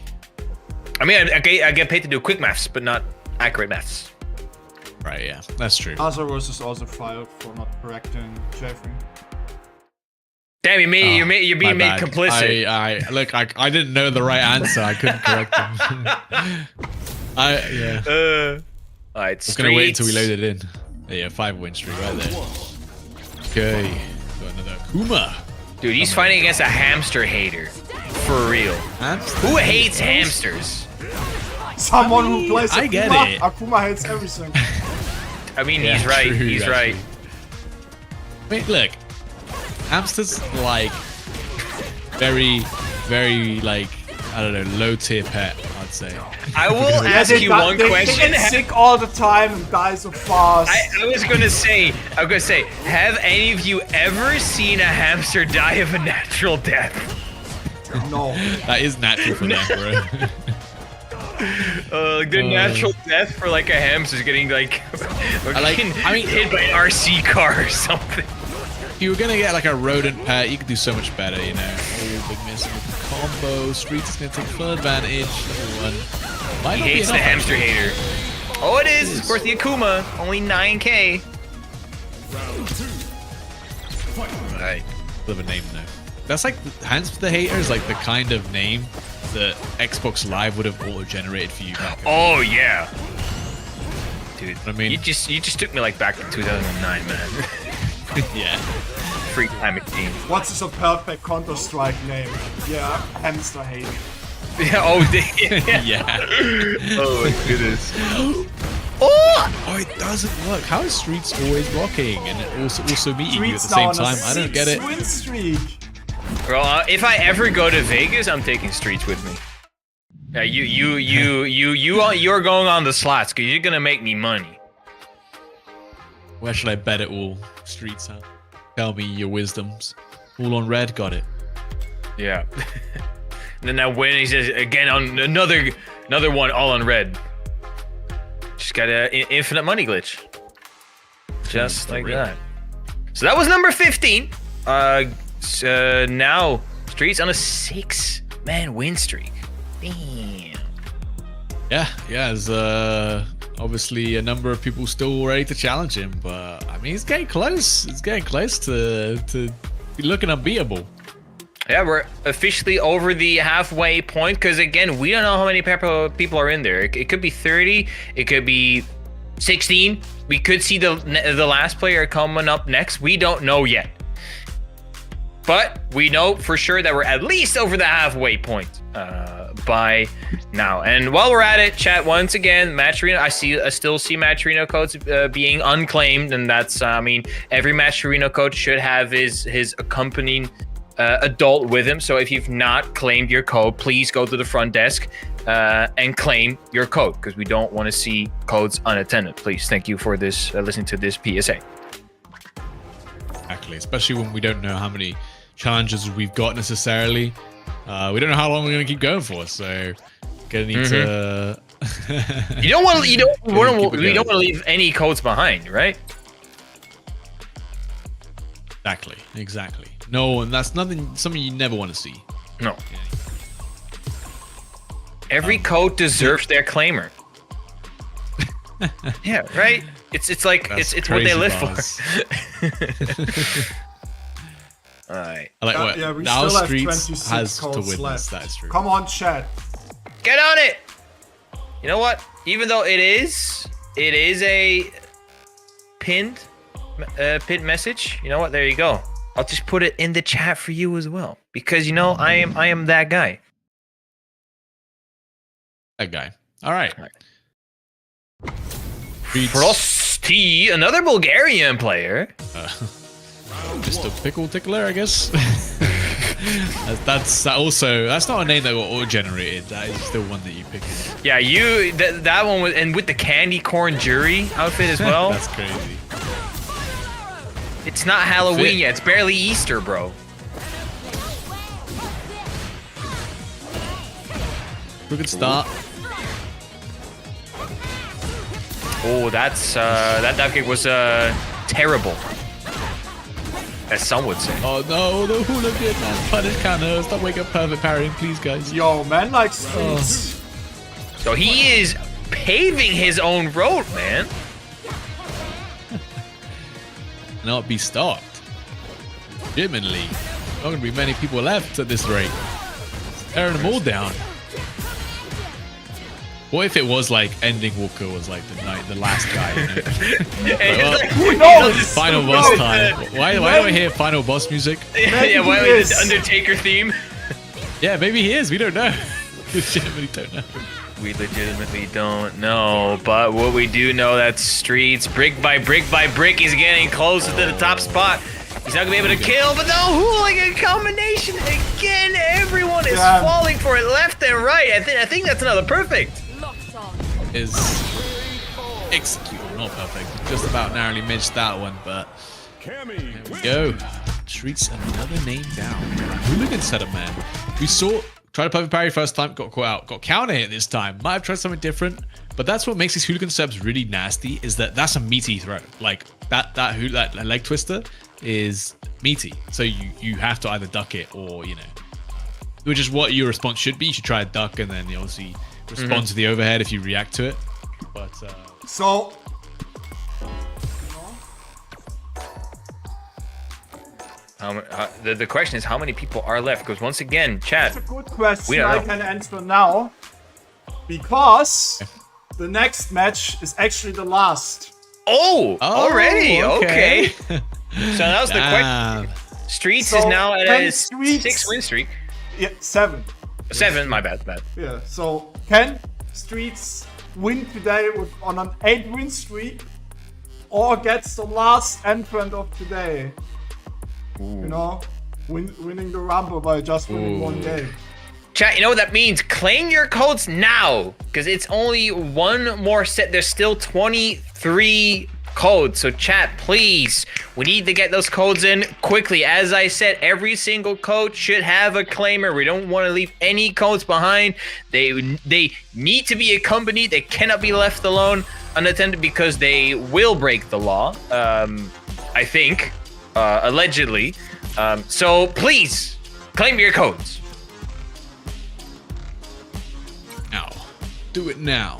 I mean, I get paid to do quick maths, but not accurate maths. Right, yeah, that's true. Azar versus Azar fired for not correcting Jeffrey. Damn, you're being made complicit. Look, I didn't know the right answer. I couldn't correct him. Alright, I was gonna wait until we loaded in. Yeah, 5-win streak right there. Okay, got another Kuma. Dude, he's fighting against a hamster hater. For real. Hamster? Who hates hamsters? Someone who plays Akuma. I get it. Akuma hates everything. I mean, Yeah, he's right. true, He's right. Wait, look. Hamsters like very, very like I don't know, low tier pet. I'd say. I will ask you one question. They get sick all the time and die so fast. I was gonna say, have any of you ever seen a hamster die of a natural death? No. That is natural for them, bro. Like their natural death for like a hamster is getting like, hit by an RC car or something. if you were gonna get like a rodent pet, you could do so much better, you know. Oh, big miss with the combo. Streets is gonna take full advantage. Level 1. Might He not be hates the enough, hamster actually. hater. Oh, it is. Of course, the Akuma. Only 9k. Right. Bit of a name though. That's like Hands the Hater is like the kind of name that Xbox Live would have auto-generated for you. Back then. Oh yeah. Dude, I mean, you just took me like back to 2009, man. yeah. Freak time machine. What's is a perfect Counter-Strike name? Yeah, hamster hate. Yeah. Oh, yeah. Yeah. Oh my goodness. Oh, it doesn't work. How is Streets always rocking and also meeting you at the same time? I don't get it. Win streak. Bro, if I ever go to Vegas, I'm taking Streets with me. Yeah, you're going on the slots because you're gonna make me money. Where should I bet it all? Streets, huh? Tell me your wisdoms. All on red, got it. Yeah. And then I win. He says again on another one, all on red. Just got an infinite money glitch. Just like that. So that was number 15. Now Streets on a 6-man win streak. Damn. Yeah, there's obviously a number of people still ready to challenge him, but I mean, he's getting close. It's getting close to be looking unbeatable. Yeah, we're officially over the halfway point because again, we don't know how many people are in there. It could be 30, it could be 16. We could see the last player coming up next. We don't know yet. But we know for sure that we're at least over the halfway point by now. And while we're at it, chat, once again, Match Arena, I still see Match Arena codes being unclaimed, and that's I mean, every Match Arena code should have his accompanying adult with him. So if you've not claimed your code, please go to the front desk and claim your code because we don't want to see codes unattended. Please, thank you for this listening to this PSA. Exactly, especially when we don't know how many challenges we've got necessarily. We don't know how long we're gonna keep going for, so gonna need to. We don't want to leave any codes behind, right? Exactly. No, and that's something you never want to see. No. Every code deserves their claimer. Yeah, right. It's like it's what they live for. All right. I like what we now still have Streets 26 has to codes witness. left. That is true. Come on, chat. Get on it. You know what? Even though it is a pinned message. You know what? There you go. I'll just put it in the chat for you as well because you know I am that guy. That guy. All right. Frosty, another Bulgarian player. Just a pickle tickler, I guess. That's not a name that got auto-generated. That is still one that you picked. Yeah, that one was, and with the candy corn jury outfit as well. That's crazy. It's not Halloween yet. It's barely Easter, bro. We could start. Oh, that dive kick was terrible, as some would say. Oh no, the hooligan man punish counter. Stop waking up perfect parrying, please, guys. Yo, man likes Streets. So he is paving his own road, man. Not be stopped. Legitimately, not gonna be many people left at this rate. Tearing them all down. What if it was like ending Walker was like the last guy? You know? Final boss time. Why do I hear final boss music? Yeah, why is the Undertaker theme? Yeah, maybe he is. We don't know. Legitimately don't know. We legitimately don't know, but what we do know that Streets, brick by brick by brick, he's getting closer to the top spot. He's not gonna be able to kill, but the hooligan combination again. Everyone is falling for it left and right. I think that's another perfect. Is executed, not perfect. Just about narrowly missed that one, but there we go. Streets another name down. Hooligan setup, man. We saw try to perfect parry first time, got caught out, got counter hit this time. Might have tried something different, but that's what makes these hooligan setups really nasty. Is that's a meaty throw. Like that leg twister is meaty. So you have to either duck it or, you know, which is what your response should be. You should try a duck and then you obviously respond to the overhead if you react to it. But So the question is how many people are left? Because once again, chat. that's a good question. don't I know. can answer now because the next match is actually the last. Oh, already? Okay. So that was the question. damn. Streets So, is now at 10 a Streets- 6-win streak. Yeah, 7. 7, my bad. Yeah. So can Streets win today on an 8-win streak, or gets the last entrant of today? You know, winning the Rumble by just winning one game. Chat, you know what that means? Claim your codes now, because it's only one more set. There's still 23 codes. So chat, please, we need to get those codes in quickly. As I said, every single code should have a claimer. We don't want to leave any codes behind. They need to be accompanied. They cannot be left alone unattended because they will break the law. I think, allegedly. So please, claim your codes. Now, do it now.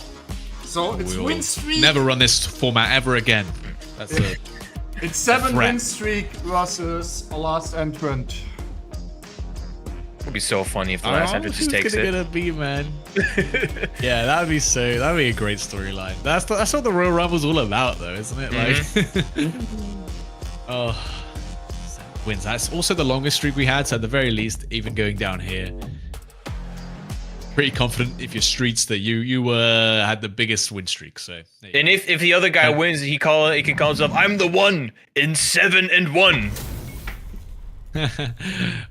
So it's We'll win streak. never run this format ever again. That's it. It's 7 threat. win streak versus a last entrant. It would be so funny if the last entrant just takes it. Gonna be, man. Yeah, that'd be a great storyline. That's what the Royal Rumble's all about, though, isn't it? Like, oh, wins. That's also the longest streak we had. So at the very least, even going down here, pretty confident if you're Streets that you had the biggest win streak. So And if the other guy wins, he can call himself, I'm the one in 7-1.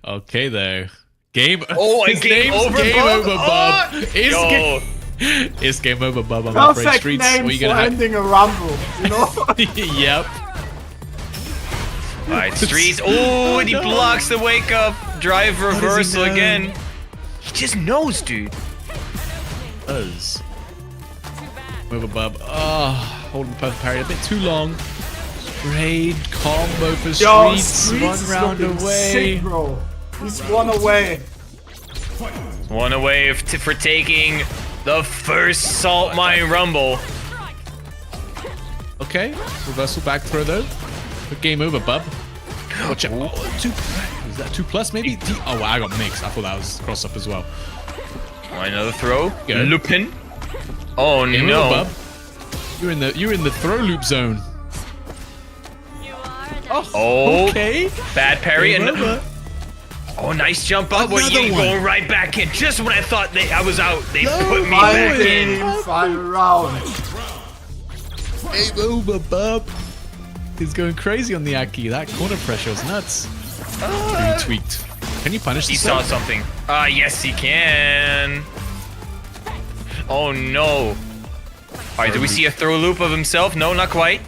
Okay, though. Game. Oh, his game name's over, Game Bub? Over, Bub. Oh, It's Game Over, Bub. I'm afraid. Perfect Streets. name What are you for gonna ending a Rumble, you know? Yep. Alright, Streets. Oh, and he blocks the wake up. Drive reversal know? again. He just knows, dude. Does. Over, Bub. Oh, holding the perfect parry a bit too long. Trade combo for Yo, Streets. Streets is 1 round looking away. sick, bro. He's 1 away. 1 away for taking the first Saltmine Rumble. Okay, reversal back throw though. But Game Over, Bub. Watch out. Oh, 2. Is that 2+ maybe? Oh, wow, I got mixed. I thought that was cross up as well. Another throw. Good. Lupin. Oh Game no. Over, Bub. You're in the throw loop zone. Oh, Okay. bad parry. Game And over. oh, nice jump up. Well, Another you one. going right back in. Just when I thought I was out, they put me Final back in. game, final round. Game Over, Bub. He's going crazy on the Aki. That corner pressure was nuts. Really tweaked. Can you punish He this? saw though? something. Yes, he can. Oh no. Alright, do we see a throw loop of himself? No, not quite.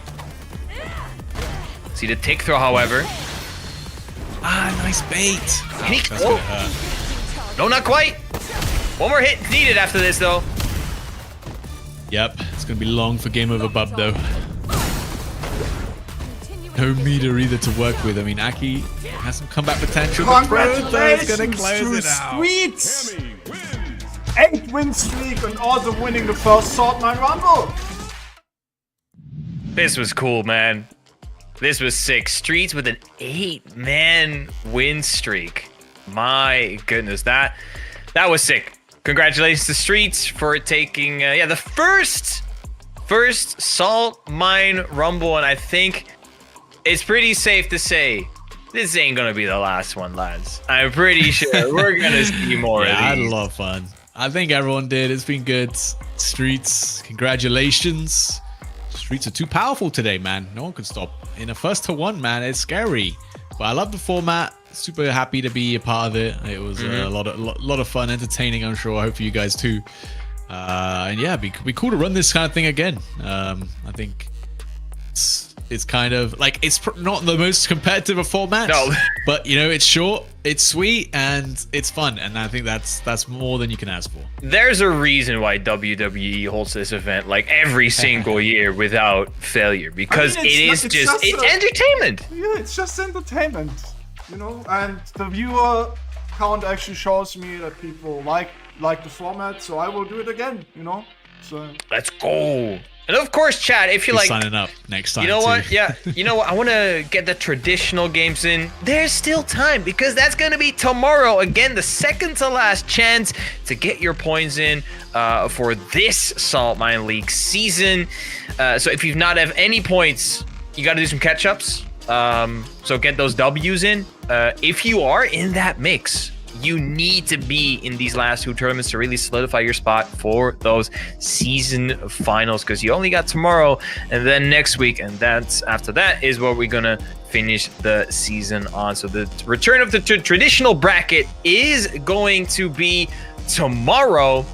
See the tick throw, however. Nice bait. Can he- Ouch, that's gonna hurt. No, not quite. One more hit needed after this, though. Yep, it's gonna be long for Game Over, Bub though. No meter either to work with. I mean, Aki has some comeback potential. The throw, though, is gonna Congratulations close to it out. Streets! 8-win streak and also winning the first Saltmine Rumble. This was cool, man. This was sick. Streets with an 8-man win streak. My goodness, that was sick. Congratulations to Streets for taking the first Saltmine Rumble, and I think it's pretty safe to say this ain't gonna be the last one, lads. I'm pretty sure we're gonna see more Yeah, I of had a these. lot of fun. I think everyone did. It's been good. Streets, congratulations. Streets are too powerful today, man. No one can stop. In a 1-to-1, man, it's scary. But I love the format. Super happy to be a part of it. It was a lot of fun, entertaining, I'm sure. I hope for you guys too. And yeah, be cool to run this kind of thing again. I think it's It's kind of like it's not the most competitive of formats. No. But you know, it's short, it's sweet, and it's fun. And I think that's more than you can ask for. There's a reason why WWE holds this event like every single year without failure, because it's entertainment. Yeah, it's just entertainment, you know. And the viewer count actually shows me that people like the format, so I will do it again, you know. So let's go. And of course, chat, if you like signing up next time. You know too. what? Yeah. You know what? I want to get the traditional games in. There's still time because that's going to be tomorrow. Again, the second to last chance to get your points in for this Saltmine League season. So if you've not have any points, you got to do some catch-ups. So get those W's in. If you are in that mix, you need to be in these last 2 tournaments to really solidify your spot for those season finals, because you only got tomorrow and then next week, and that's after that is what we're gonna finish the season on. So the return of the traditional bracket is going to be tomorrow.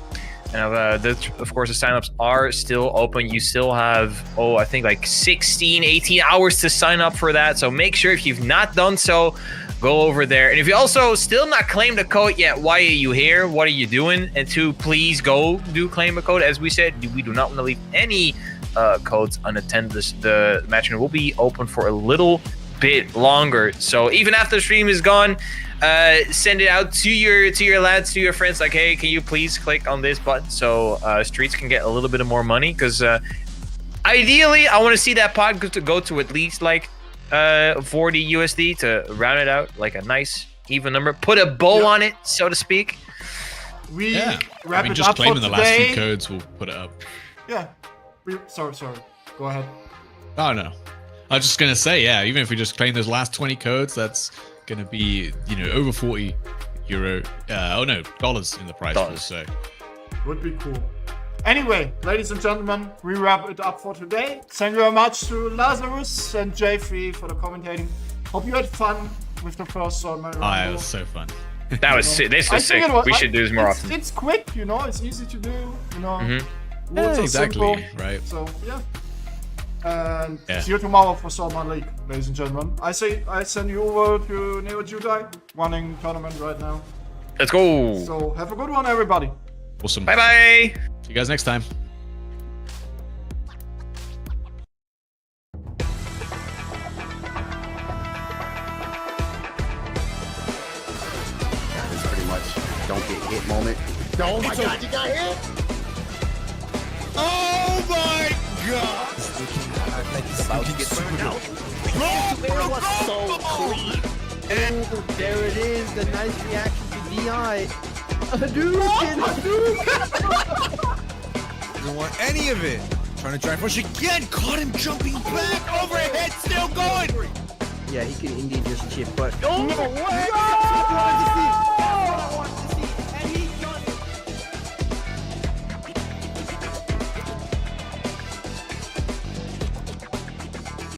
And of course, the signups are still open. You still have, I think like 16, 18 hours to sign up for that. So make sure if you've not done so, go over there. And if you also still not claimed a code yet, why are you here? What are you doing? And 2, please go do claim a code. As we said, we do not want to leave any codes unattended. The match will be open for a little bit longer. So even after the stream is gone, send it out to your lads, to your friends, like, hey, can you please click on this button so Streets can get a little bit of more money? Because ideally, I want to see that pod go to at least like 40 USD to round it out, like a nice even number. Put a bow on it, so to speak. Wrap it just up claiming for the last today. few codes will put it up. Yeah. Sorry. Go ahead. Oh no, I was just gonna say, yeah, even if we just claim those last 20 codes, that's gonna be, you know, over 40 euro. Dollars in the price. So Would be cool. Anyway, ladies and gentlemen, we wrap it up for today. Thank you very much to Lazarus and J3 for the commentating. Hope you had fun with the first Saltmine Rumble. it was so fun. That was sick. This was sick. We should do this more often. It's quick, you know. It's easy to do, you know. Yeah, Rules are exactly. simple. Right. So yeah. And see you tomorrow for Saltmine League, ladies and gentlemen. I send you over to Neo Judai, running tournament right now. Let's go. So have a good one, everybody. Awesome. Bye bye. See you guys next time. It's pretty much don't get hit moment. Oh my god, you got hit! Oh my god! About to get burned out. It was so clean. Oh, there it is, the nice reaction to DI. Doesn't want any of it. Trying to try push again. Caught him jumping back. Overhead, still going. Yeah, he can indeed just chip, but... No way!